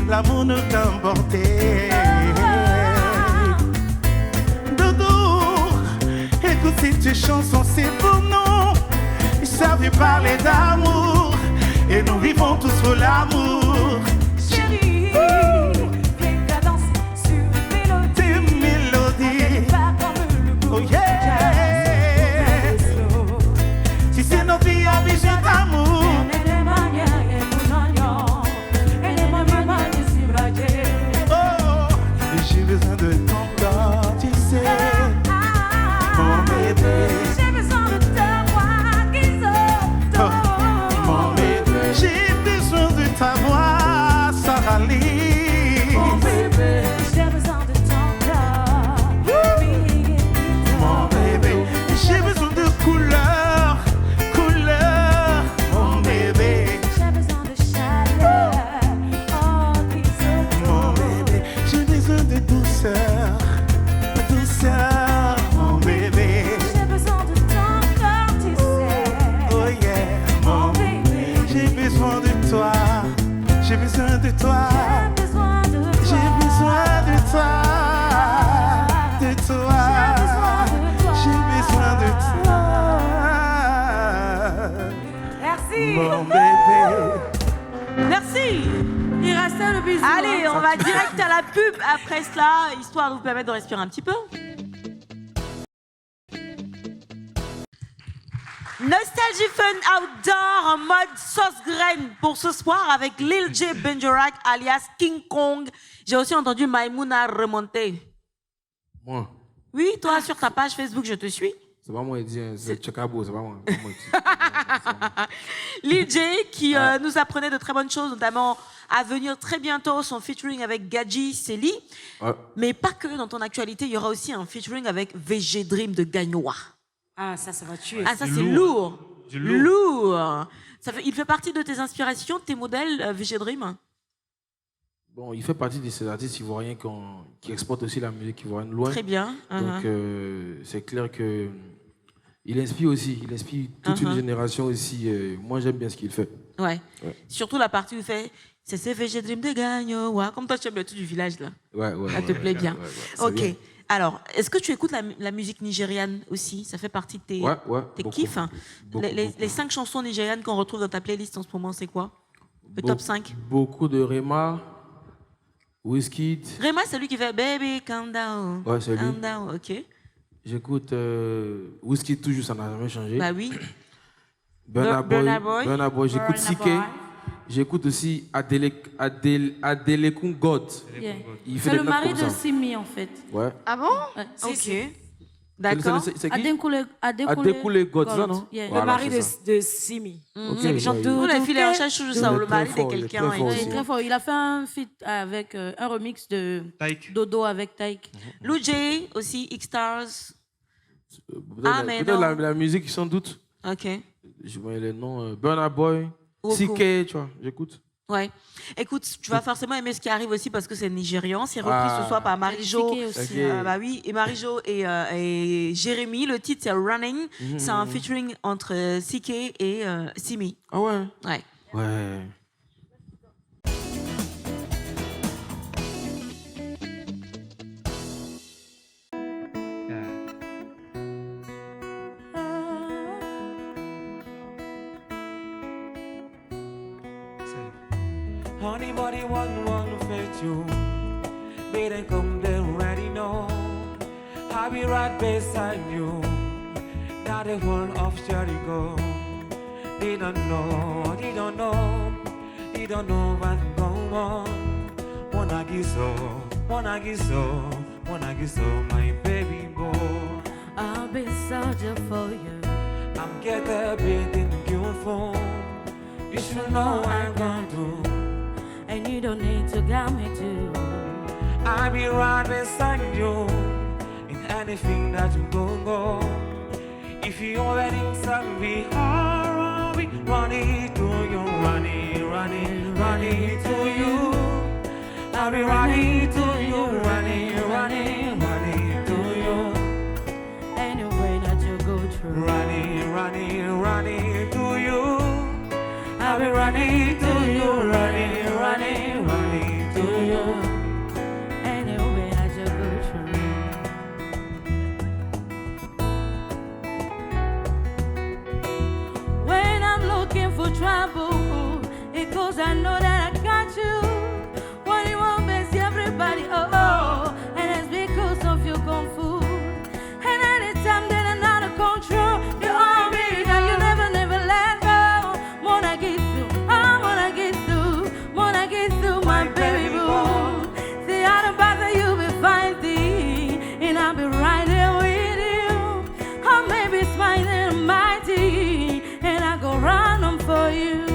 L'amour nous a emportés. Doudou, écoute ces chansons, c'est pour nous. Ils savent parler d'amour, et nous vivons tous pour l'amour. Chérie, viens qu'à danser sur une mélodie. Pas comme le oh yeah. Si c'est nos vies, Mon bébé, j'ai besoin de ta voix, Sarah Lee. Mon bébé, j'ai besoin de ton corps. Mon bébé, j'ai besoin de couleur, couleur. Mon bébé, J'ai besoin de chaleur. Oh, qui se mon bébé, j'ai besoin de douceur, douceur. Mon bébé, J'ai besoin de ton corps, tu sais. oh yeah. Mon bébé, j'ai besoin de toi, j'ai besoin de toi. J'ai besoin de toi. J'ai besoin de toi, de toi. J'ai besoin de toi. Merci. Mon bébé. Merci. Il restait le bisou. Allez, hein. on va direct à la pub après cela, histoire de vous permettre de respirer un petit peu. Nostalgie Fun Outdoor en mode sauce graine pour ce soir avec Lil J Benjorak alias King Kong. J'ai aussi entendu Maïmouna remonter. Moi, Oui, toi sur ta page Facebook, je te suis. c'est pas moi qui dis, c'est Chakabo, c'est pas moi. C'est pas moi qui dis. Lil J qui nous apprenait de très bonnes choses, notamment à venir très bientôt son featuring avec Gadji Seli. Ouais. Mais pas que dans ton actualité, il y aura aussi un featuring avec VG Dream de Gagnoa. Ah, ça va tuer. Ah, ça Du c'est lourd. lourd. Du lourd. Lourd. Il fait partie de tes inspirations, de tes modèles, VG Dream. Bon, il fait partie de ces artistes ivoiriens qui exportent aussi la musique ivoirienne loin. Très bien. Donc, c'est clair que il inspire aussi. Il inspire toute une génération aussi. Moi, j'aime bien ce qu'il fait. Ouais. Ouais. Surtout la partie où il fait c'est VG Dream de Gagnoa. Comme toi, tu aimes le tout du village là. Ouais. Ça te plaît bien. c'est Ok. bien. Alors, est-ce que tu écoutes la musique nigériane aussi? Ça fait partie de tes, Ouais, tes beaucoup. kiffs. Hein. Beaucoup, beaucoup. Les 5 chansons nigérianes qu'on retrouve dans ta playlist en ce moment, c'est quoi? Le top 5. Beaucoup de Rema, Wizkid. Rema, c'est lui qui fait Baby, calm down. Ouais, c'est lui. Calm down, ok. J'écoute Wizkid toujours, ça n'a jamais changé. Bah oui. Burna Burna Boy. Boy. J'écoute Burna CK. Boy. J'écoute aussi Adelekun God. Yeah. Il fait C'est des le notes mari comme de ça. Simi, en fait. Ouais. Ah bon? Ouais. Ok. D'accord. C'est qui Adekule God, ça, non? Yeah. Le Voilà, mari c'est ça. de Simi. Ok, Ceux qui chantent ouais, tout. Nous, les filles, on cherche toujours ça. Il est Le très mari de fort, il est quelqu'un. très fort et Il est tout. très fort. Il a fait un feat avec un remix de Taïk. Dodo avec Taïk. Lou J aussi, X-Stars. Ah, mais Peut-être non. la musique, sans doute. Ok. Je vois les noms. Burna Boy, Oko. CK, tu vois, j'écoute. Ouais. Écoute, tu vas forcément aimer ce qui arrive aussi parce que c'est nigérian. C'est repris Ah. ce soir par Marie-Jo. CK aussi. Ok. Bah oui, et Marie-Jo et Jérémy. Le titre, c'est Running. C'est un featuring entre CK et Simi. Ah ouais? Ouais. Ouais. Honey, body, one fit you. They didn't come, they already know. I'll be right beside you. Now the world of Jericho. They don't know what's going on. Wanna give so, my baby boy. I'll be soldier for you. I'm getting beating beautiful. You should know I'm gonna do. And you don't need to guide me to. I'll be right beside you in anything that you go. If you're wedding song, we are running to you, running to you. I'll be running to you, running to you. Anyway that you go through. Running to you. I'll be running to you, running to you. Anyway that you go through. When I'm looking for trouble, it goes I know that I got you. When you want best everybody, oh, and it's because of your kung fu. And anytime that I'm out of control, you are me that you never let go. Wanna get through, I wanna get through, my baby boo. See out of bother you be fighting, and I'll be right there with you. I may be smiling mighty, and I go run on for you.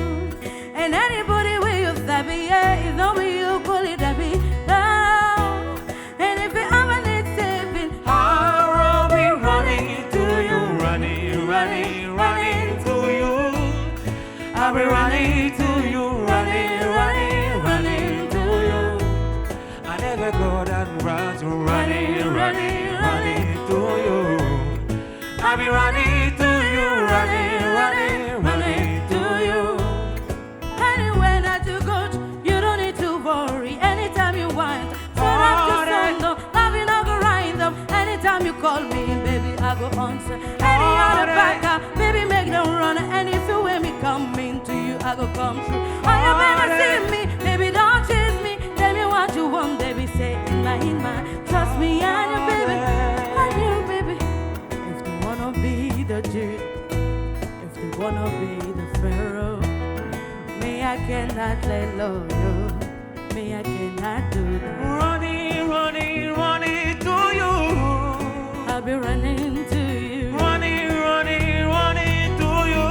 running to you, running, running, running to you. I never go that route, so running, running, running to you. I'll be running to you, running, running, running to you. Anywhere that you go, you don't need to worry. Anytime you want, turn up the song, though. Love you not go right them. Anytime you call me, baby, I go answer. Any other backer, baby, make them run. And if you hear me coming to you, I go come through. Oh, you better see me, baby, don't chase me. Tell me what you want, baby, say in my trust me, and you, baby, and you, baby. If they wanna be the G, if they wanna be the Pharaoh, me, I cannot let love you. Me, I cannot do that. Running, running, running to you. I'll be running to you. Running, running, running to you.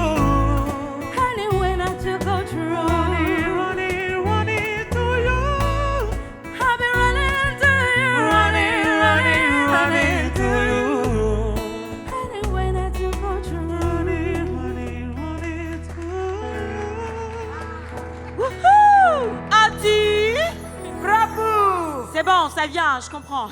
Anywhere that you go through. Running, running, running to you. I'll be running to you. Running, running, running to you. Anywhere that you go through. Running, running, running to you. Wouhou! Adi! Bravo! C'est bon, ça vient, je comprends.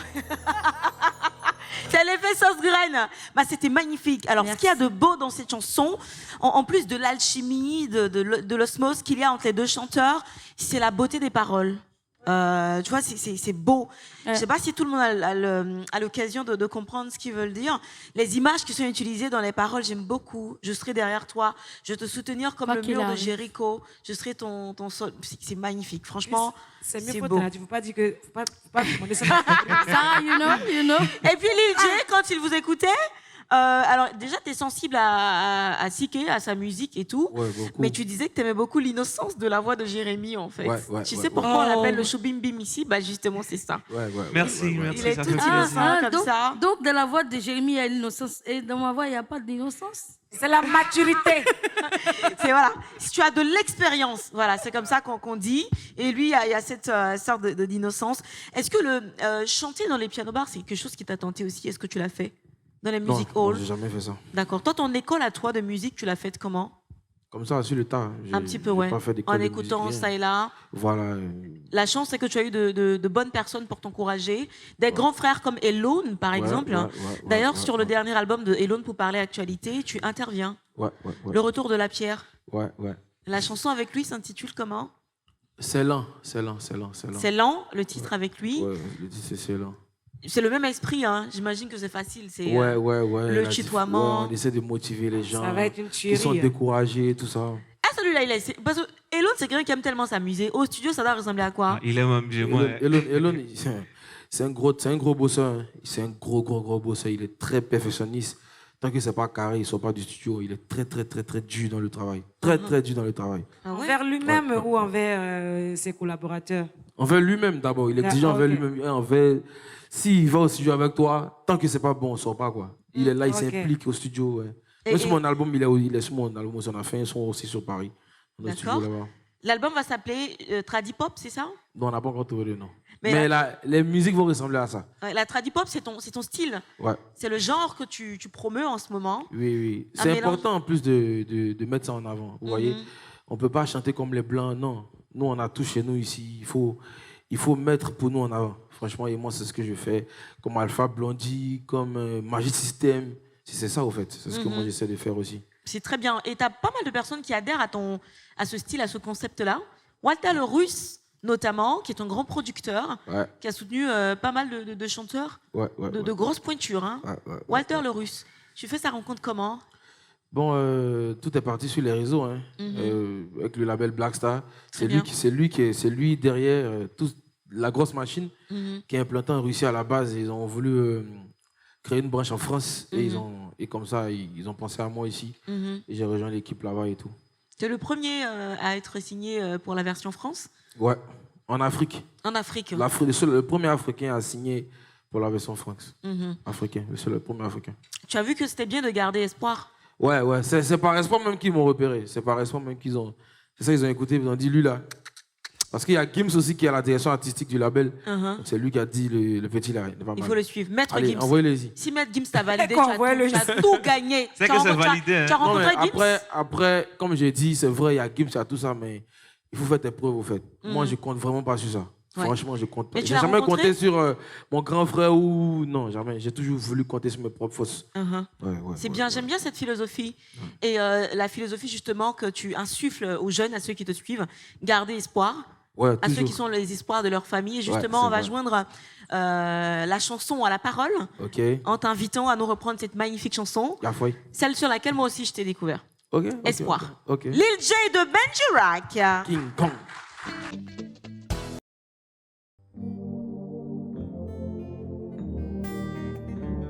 C'est l'effet sauce graine. Bah, c'était magnifique. Alors, ce qu'il y a de beau dans cette chanson, en plus de l'alchimie, de l'osmose qu'il y a entre les deux chanteurs, c'est la beauté des paroles. Tu vois, c'est beau. Je ne sais pas si tout le monde a l'occasion de comprendre ce qu'ils veulent dire. Les images qui sont utilisées dans les paroles, j'aime beaucoup. Je serai derrière toi. Je vais te soutenir comme le mur de Jéricho. Je serai ton sol. C'est magnifique. Franchement, c'est c'est mieux. beau. Tu ne faut pas dire que... Faut pas demander ça. Ça, you know. Et puis Lil J, quand il vous écoutait, alors déjà, tu es sensible à Siké, à sa musique et tout. Ouais, beaucoup. Mais tu disais que tu aimais beaucoup l'innocence de la voix de Jérémy, en fait. Tu sais pourquoi on l'appelle le Choubim Bim ici? Bah, justement, c'est ça. Merci, Il est ça tout fait plaisir. innocent comme ça. Donc, dans la voix de Jérémy, il y a l'innocence. Et dans ma voix, il n'y a pas d'innocence. C'est la maturité. C'est voilà. Si tu as de l'expérience, voilà, c'est comme ça qu'on dit. Et lui, il y a cette sorte d'innocence. Est-ce que le chanter dans les piano bars, c'est quelque chose qui t'a tenté aussi? Est-ce que tu l'as fait dans les music halls? Non, j'ai jamais fait ça. D'accord. Toi, ton école à toi de musique, tu l'as faite comment? Comme ça, sur le tas. Un petit peu, ouais. Pas fait d'école En de écoutant musique, ça et là. Voilà. La chance, c'est que tu as eu de bonnes personnes pour t'encourager. Des grands frères comme Elone, par exemple. D'ailleurs, sur le dernier album de Elone, pour parler actualité, tu interviens. Le retour de la pierre. Ouais. La chanson avec lui s'intitule comment? C'est lent. C'est lent, le titre avec lui. Ouais, le titre, c'est lent. C'est le même esprit, hein. J'imagine que c'est facile. C'est Ouais. le tutoiement. On essaie de motiver les gens. Ça va être une tuerie. Qui sont découragés, tout ça. Ah, celui-là, parce que Elone, c'est quelqu'un qui aime tellement s'amuser. Au studio, ça doit ressembler à quoi? Il aime amuser, moi. Elone, c'est un gros bosseur. Hein. C'est un gros bosseur. Il est très perfectionniste. Tant que c'est pas carré, il sort pas du studio. Il est très dur dans le travail. Très dur dans le travail. Ah ouais? Envers lui-même ou envers ses collaborateurs? Envers lui-même d'abord. Il est déjà envers lui-même. S'il va au studio avec toi, tant que c'est pas bon, on sort pas quoi. Il est là, il s'implique au studio. Ouais. Même sur mon album, il est sur mon album, on a fait un son aussi sur Paris. D'accord. L'album va s'appeler Tradipop, c'est ça? Non, on n'a pas encore trouvé le nom. Mais les musiques vont ressembler à ça. Ouais, la Tradipop, c'est ton style. Ouais. C'est le genre que tu promeus en ce moment. Oui. C'est important en plus de mettre ça en avant. Vous voyez, on peut pas chanter comme les Blancs, non. Nous, on a tout chez nous ici. Il faut mettre pour nous en avant. Franchement, et moi, c'est ce que je fais. Comme Alpha Blondie, comme Magic System. C'est ça, au fait. C'est ce que moi, j'essaie de faire aussi. C'est très bien. Et tu as pas mal de personnes qui adhèrent à ce style, à ce concept-là. Walter le Russe, notamment, qui est un grand producteur, qui a soutenu pas mal de chanteurs, de grosses pointures. Hein. Walter le Russe. Tu fais sa rencontre comment? Bon, tout est parti sur les réseaux, hein. Avec le label Black Star. C'est lui derrière la grosse machine qui est implantée en Russie à la base. Ils ont voulu créer une branche en France et comme ça, ils ont pensé à moi ici. Et j'ai rejoint l'équipe là-bas et tout. Tu es le premier à être signé pour la version France? Ouais, en Afrique. En Afrique. Le premier Africain à signer pour la version France. Africain, le premier Africain. Tu as vu que c'était bien de garder espoir? Ouais, c'est par espoir même qu'ils m'ont repéré. C'est par espoir même qu'ils ont... C'est ça, ils ont écouté, ils ont dit, lui là, Parce qu'il y a Gims aussi qui est à la direction artistique du label. Uh-huh. Donc, c'est lui qui a dit le petit là. Il faut le suivre. Maître Allez, Gims. envoyez-les-y. Si Maître Gims t'a validé, Quoi, tu envoyez-le. as tout gagné. C'est Tu que as c'est rencontré- validé, hein. Tu as Non, rencontré mais Gims après, comme j'ai dit, c'est vrai, il y a Gims, il y a tout ça, mais il faut faire tes preuves, au fait. Moi, je compte vraiment pas sur ça. Ouais. Franchement, je compte pas. Mais tu J'ai l'as jamais rencontré compté sur mon grand frère ou... Non, jamais. J'ai toujours voulu compter sur mes propres forces. Uh-huh. Ouais, C'est ouais, bien, ouais. j'aime bien cette philosophie. Et la philosophie, justement, que tu insuffles aux jeunes, à ceux qui te suivent, garder espoir. Ouais, À ceux toujours. qui sont les espoirs de leur famille. Et Ouais, justement, c'est on va vrai. joindre la chanson à la parole Ok. en t'invitant à nous reprendre cette magnifique chanson, Yafoy. celle sur laquelle moi aussi je t'ai découvert. Ok. ok, Espoir. Ok. Lil J de Benji King Kong.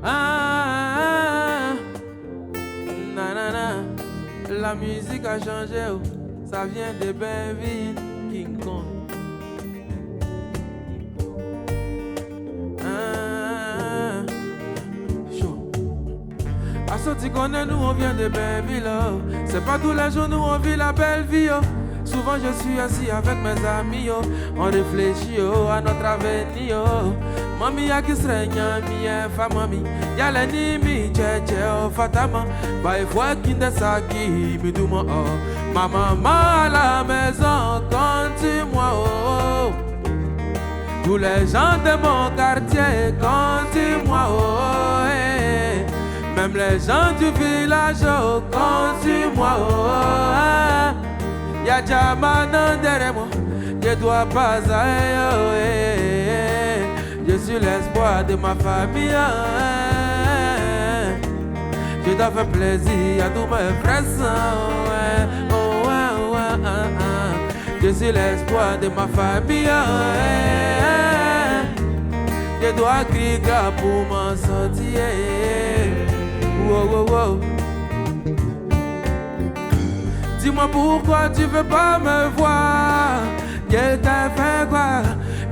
Ah, nanana, la musique a changé, oh. Ça vient de Benville, King Kong. Ah, chaud. Ah, ça, tu connais, nous on vient de Benville, oh. C'est pas tous les jours, nous on vit la belle vie, oh. Souvent je suis assis avec mes amis, oh. On réfléchit oh, à notre avenir. Oh. Mami ya kisrenya mi fa mami ya la ni mi cheche oh fatama ba fois kinde saki mi duma oh ma maman à la maison compte-moi oh tous les gens de mon quartier compte-moi oh eh. Même les gens du village oh compte-moi oh ya jamana derrière moi je dois pas aller oh eh. Je suis l'espoir de ma famille. Je dois faire plaisir à tous mes frères. Oh, ouais, ouais, Je suis l'espoir de ma famille. Je dois crier pour m'en sortir. Wow, wow, wow. Dis-moi pourquoi tu veux pas me voir. Je t'ai fait quoi?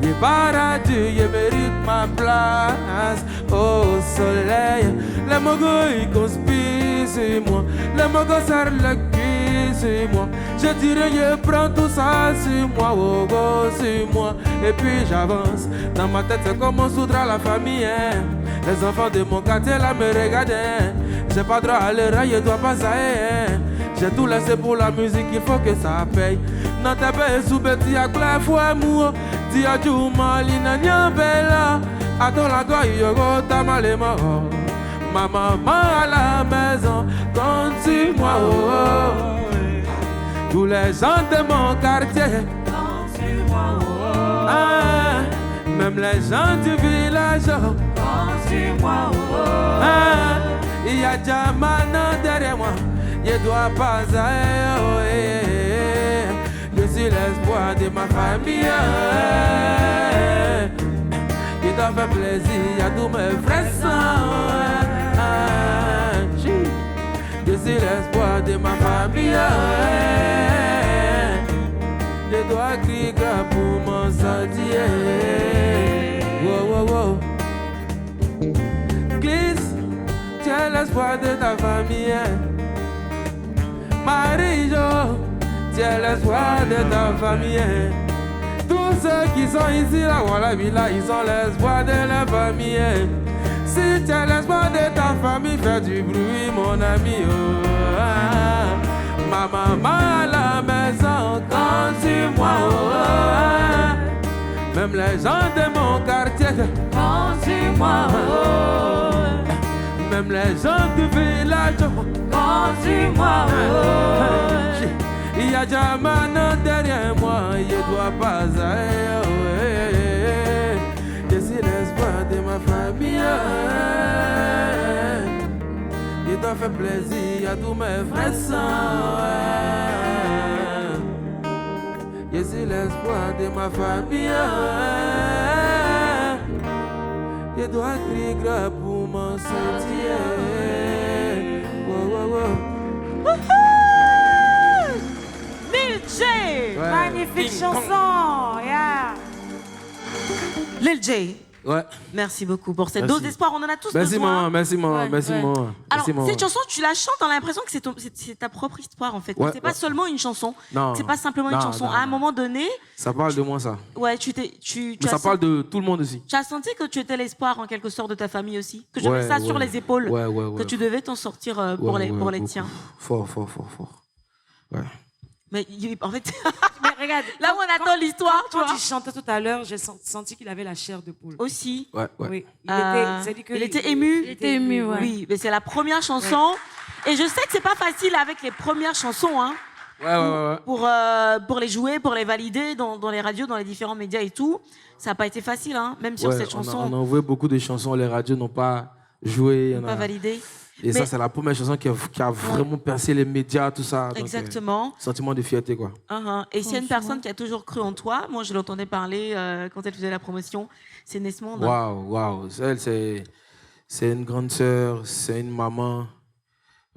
Je pas rendu, je mérite ma place au soleil. Les mogos ils conspirent sur moi, les mogos serrent le cul sur moi. Je dirais je prends tout ça sur moi, oh go sur moi. Et puis j'avance, dans ma tête c'est comme on soudra la famille hein. Les enfants de mon quartier là me regardent hein. J'ai pas droit à l'erreur, je dois pas ça hein. J'ai tout laissé pour la musique, il faut que ça paye. Non t'es pas sous petit à clair, faut amour. Dia Juma lina nyambela. Attends la goye yogo tamalema. Ma maman à la maison, compte sur moi oh. Tous les gens de mon quartier, compte sur moi oh. Ah, même les gens du village, compte sur moi oh. Ah, il y a Jamana derrière moi. Je dois pas aller, oh, je suis l'espoir de ma famille. Je dois faire plaisir à tous mes frères. Je suis l'espoir de ma famille. Je dois crier pour m'en sortir. Wow, wow, wow. Glisse, tu es l'espoir de ta famille. Marie-Jo, tu es l'espoir de ta famille. Tous ceux qui sont ici, là, voilà, ils sont l'espoir de la famille. Si tu es l'espoir de ta famille, fais du bruit, mon ami. Oh, ah. Ma maman à la maison, compte sur moi. Oh, ah. Même les gens de mon quartier, compte sur moi. Oh. Même les gens du village, compte sur moi. Oh. Il y a Jamana derrière moi, je dois pas aller. Oh, je suis l'espoir de ma famille. Je dois faire plaisir à tous mes frères. Je suis l'espoir de ma famille. Je dois crier grave pour m'en sortir. Wow, wow, wow. Lil J. Magnifique chanson. Yeah. Lil J. Ouais. Merci beaucoup pour cette Merci. dose d'espoir. On en a tous Merci besoin. maman, merci maman, Ouais, merci ouais. maman. Alors, Merci, maman. cette chanson, tu la chantes, on a l'impression que c'est ta propre histoire, en fait. Ouais, C'est pas ouais. seulement une chanson. Non. C'est pas simplement une Non, chanson. non, À un non. moment donné, Ça parle de moi, ça. ouais, Mais ça parle de tout le monde aussi. tu as senti que tu étais l'espoir, en quelque sorte, de ta famille aussi. Que tu Ouais, avais ça sur ouais. les épaules. Ouais, ouais, ouais. Que tu devais t'en sortir pour Ouais, les ouais, tiens. beaucoup. Fort. Ouais. Mais en fait, Mais regarde, là où on attend l'histoire, tu quand vois. il chantait tout à l'heure, j'ai senti qu'il avait la chair de poule. Aussi. Ouais. Oui, Il était ému. Il était ému, ouais. Oui, mais c'est la première chanson. Et je sais que c'est pas facile avec les premières chansons, hein. Ouais. Pour les jouer, pour les valider dans les radios, dans les différents médias et tout. Ça n'a pas été facile, hein, même sur Ouais, cette chanson. On a envoyé beaucoup de chansons, les radios n'ont pas joué. Pas validé. Et ça, c'est la première chanson qui a vraiment percé les médias, tout ça. Donc, Exactement. sentiment de fierté, quoi. Et s'il y a une personne qui a toujours cru en toi, moi je l'entendais parler quand elle faisait la promotion, c'est Nesmond. Waouh. Elle, c'est une grande sœur, c'est une maman.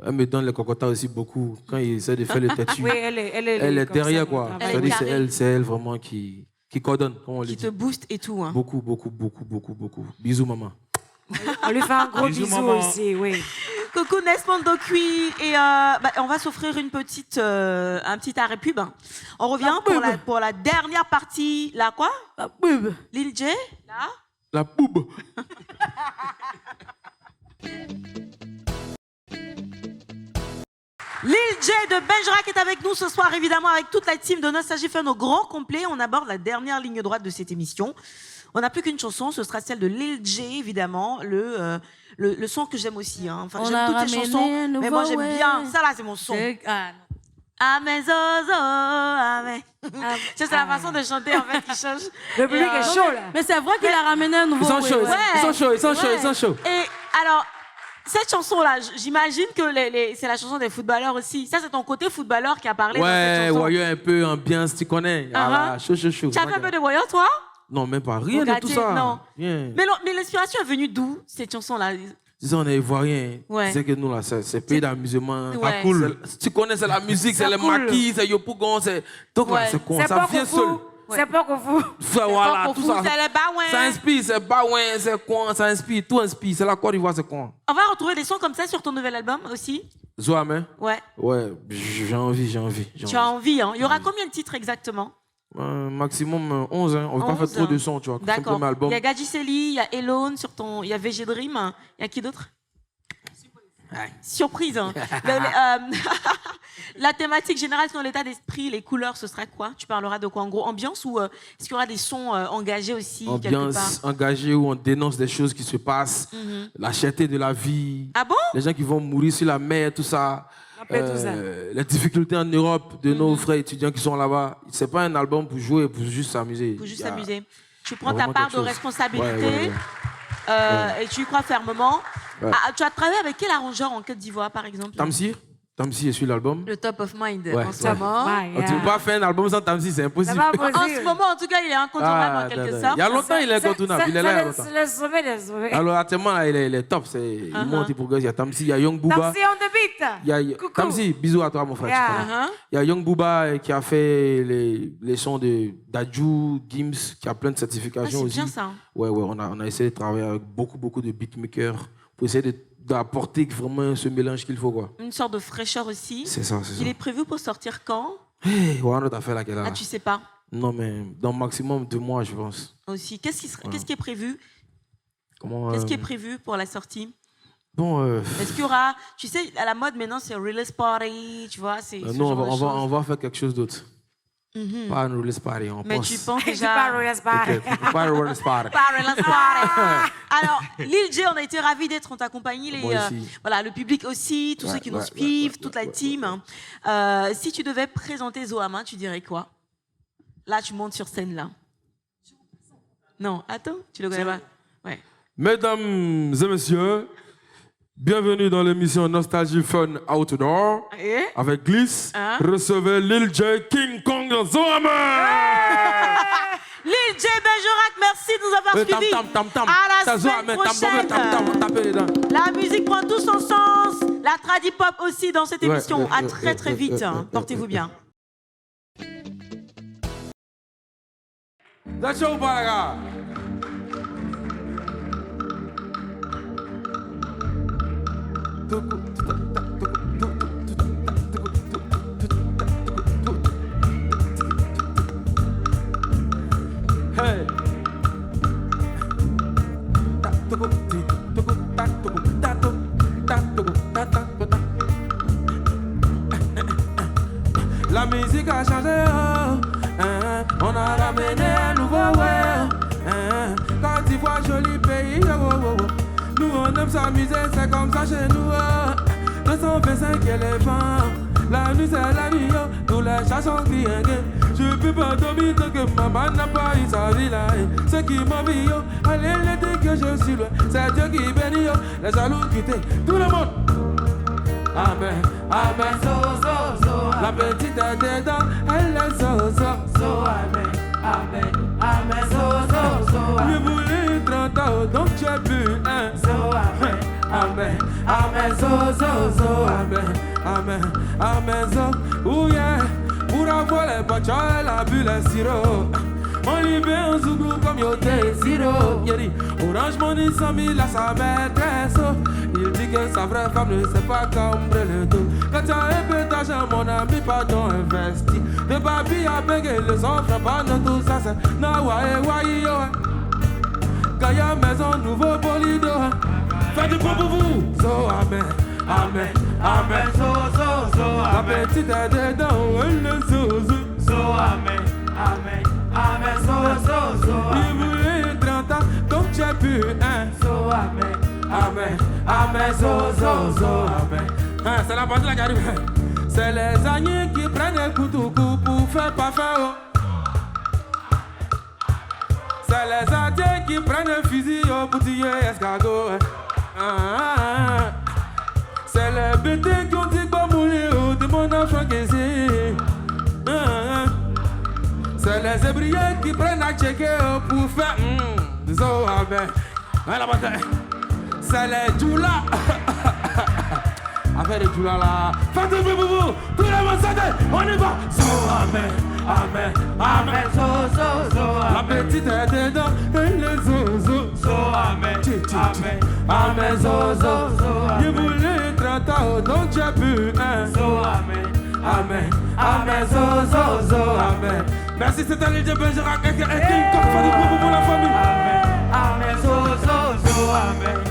Elle me donne les cocotas aussi beaucoup. Quand il essaie de faire le têtu, Oui, elle est comme derrière, ça, quoi. dans le Elle travail. est C'est elle vraiment qui coordonne, comme on le Qui dit. te booste et tout. Hein. Beaucoup. Bisous, maman. On lui fait un gros Bisous, bisou maman. aussi, oui. Coucou Nesmond Dokui. Et on va s'offrir un petit arrêt pub. On revient pour la dernière partie. La quoi? La pub. Lil J. Là. La poube. Lil J de Benjrak est avec nous ce soir, évidemment, avec toute la team de Nostalgie Fun au grand complet. On aborde la dernière ligne droite de cette émission. On n'a plus qu'une chanson, ce sera celle de Lil J, évidemment, le son que j'aime aussi. Hein. Enfin, On j'aime a toutes les ramené chansons, un mais moi nouveau j'aime bien. Ça là, c'est mon son. Amen Zozo, Amen. C'est la façon de chanter en fait qui change. Le public Et, est chaud, là. Mais c'est vrai qu'il a ramené un nouveau. Ils sont chauds, Ouais. ils sont chauds. Et alors, cette chanson-là, j'imagine que c'est la chanson des footballeurs aussi. Ça, c'est ton côté footballeur qui a parlé dans cette chanson. Ouais, un peu ambiance, tu connais. Voilà, chaud. Tu as fait un peu de voyeur, toi? Non, même pas. Rien de tout Bugatti, ça. non. Rien. Mais l'inspiration est venue d'où, cette chanson-là? Disons, on est ivoiriens. Ouais. C'est que nous, là, c'est pays d'amusement. Ouais. Ah, cool. Tu connais, c'est la musique, c'est les maquis, c'est Yopougon, c'est. Donc, Ouais. là, c'est con. C'est Ça pas vient qu'on seul. fout. C'est pas qu'on fout. Ça, voilà, Pas tout fou, ça. c'est les baouins. Ça inspire, c'est baouin, c'est quoi, ça inspire, tout inspire. C'est la Côte d'Ivoire, c'est quoi. On va retrouver des sons comme ça sur ton nouvel album aussi? Zoamé? Ouais. Ouais, j'ai envie. Tu as envie, hein? Il y aura combien de titres exactement? Maximum 11, hein. On ne veut pas 11, faire trop de sons, tu vois. Son D'accord. premier album. Il y a Gadjiseli, il y a Elone sur ton. Il y a VG Dream. Il y a qui d'autre? Surprise. Hein. La thématique générale sur l'état d'esprit, les couleurs, ce sera quoi? Tu parleras de quoi en gros? Ambiance ou est-ce qu'il y aura des sons engagés aussi quelque part? Ambiance engagée où on dénonce des choses qui se passent, la cherté de la vie, Ah bon? les gens qui vont mourir sur la mer, tout ça. Tout ça. Les difficultés en Europe de nos frères étudiants qui sont là-bas. C'est pas un album pour jouer, pour juste s'amuser. Faut juste Il y a- s'amuser. Tu il y prends a ta vraiment part quelque de chose. responsabilité Ouais. et tu y crois fermement. Ouais. Ah, tu as travaillé avec quel arrangeur en Côte d'Ivoire, par exemple? Tamsi est sur l'album. Le top of mind Ouais, en ce ouais. moment. Tu ne peux pas faire un album sans Tamsi, c'est impossible. C'est pas En possible. ce moment, en tout cas, il est incontournable en quelque sorte. Il y a longtemps, il est incontournable. Il est là il y a longtemps. C'est le sommet des sommets. Alors, actuellement, là, il est top. Il monte, il progresse. Il y a Tamsi, il y a Young Booba. Tamsi on the beat. Coucou. Tamsi, bisous à toi, mon frère. Yeah. tu connais. Il y a Young Booba qui a fait les sons de Dadju, Gims, qui a plein de certifications c'est aussi. bien ça. Ouais, on a essayé de travailler avec beaucoup de beatmakers pour essayer d'apporter vraiment ce mélange qu'il faut, quoi. Une sorte de fraîcheur aussi. C'est ça. Il est prévu pour sortir quand? Hey, ouais, on a fait laquelle là. Ah, tu sais pas Non, mais dans maximum 2 mois, je pense. aussi. Qu'est-ce qui est prévu? Comment, Qu'est-ce qui est prévu pour la sortie? Bon, Est-ce qu'il y aura, tu sais, à la mode maintenant, c'est release party, tu vois, c'est ce non, genre de choses. on va faire quelque chose d'autre. Pas un release party, on Mais pense. tu penses C'est déjà... pas Royal Bar. Pas un release party. Pas release party. Alors, Lil J, on a été ravis d'être en ta compagnie. Moi aussi. Voilà, le public aussi, tous ceux qui nous suivent, toute la team. Si tu devais présenter Zoama, tu dirais quoi? Là, tu montes sur scène, là. Non, attends, tu le connais pas? Ouais. Mesdames et messieurs, bienvenue dans l'émission Nostalgie Fun Outdoor. Et Avec Glisse, Hein? recevez Lil J King Kong Zoama. Lil J Benjrak, merci de nous avoir suivis. À la semaine prochaine. La musique prend tout son sens. La tradi-pop aussi dans cette émission. À très vite. Portez-vous bien. That's your baraga. s'amuser, c'est comme ça chez nous. 225 éléphants. La nuit c'est la nuit, nous les chassons criés. Je peux pas dormir tant que maman n'a pas eu sa vie là. Ce qui m'a vu, allez les dire que je suis loin. C'est Dieu qui bénit, les jaloux quittés. Tout le monde. Amen, amen, la petite est dedans, elle est so, amen, amen, amen, je voulais 30 ans, donc tu as bu un, amen, amen, amen, amen, amen, oh yeah, pour avoir les bâtons, elle a bu le sirop. Mon libé en zougou comme yoté sirop. Il dit Orange Money 100 000 à sa maîtresse. Il dit que sa vraie femme ne sait pas cambrer le dos. Quand tu as un peu d'argent, mon ami, pardon, investi. De babi à béguer, le sang frappe pas de tout ça, c'est Nawa et Waïo. Quand y'a maison, nouveau bolido. Faites du bon pour vous. So, amen, amen, amen, so. La petite est dedans, elle le so, amen, amen. Amen, so. Il voulait 30 ans, donc tu as pu un. So, amen, amen, amen, so, amen. C'est la partie de la Caraïbe. C'est les agneaux qui prennent un couteau pour faire parfait. C'est les Indiens qui prennent un fusil pour tuer escargot. C'est les bêtés qui ont dit quoi mourir de mon enfant qui c'est. C'est les ébriers qui prennent à checker pour faire so, amen. C'est les djoulas. Avec les djoulas là. Faites du bruit pour vous. Tout le monde s'attend. On y va. So, amen, amen, amen, so. La petite est dedans. Elle est so, amen, amen, amen, so. Je voulais 30 ans, donc j'ai pu un. So, amen, amen, amen, so, amen. Merci, c'était l'île de Bergerac et King Kong. Faites du bruit pour la famille. Amen, amen, so, amen.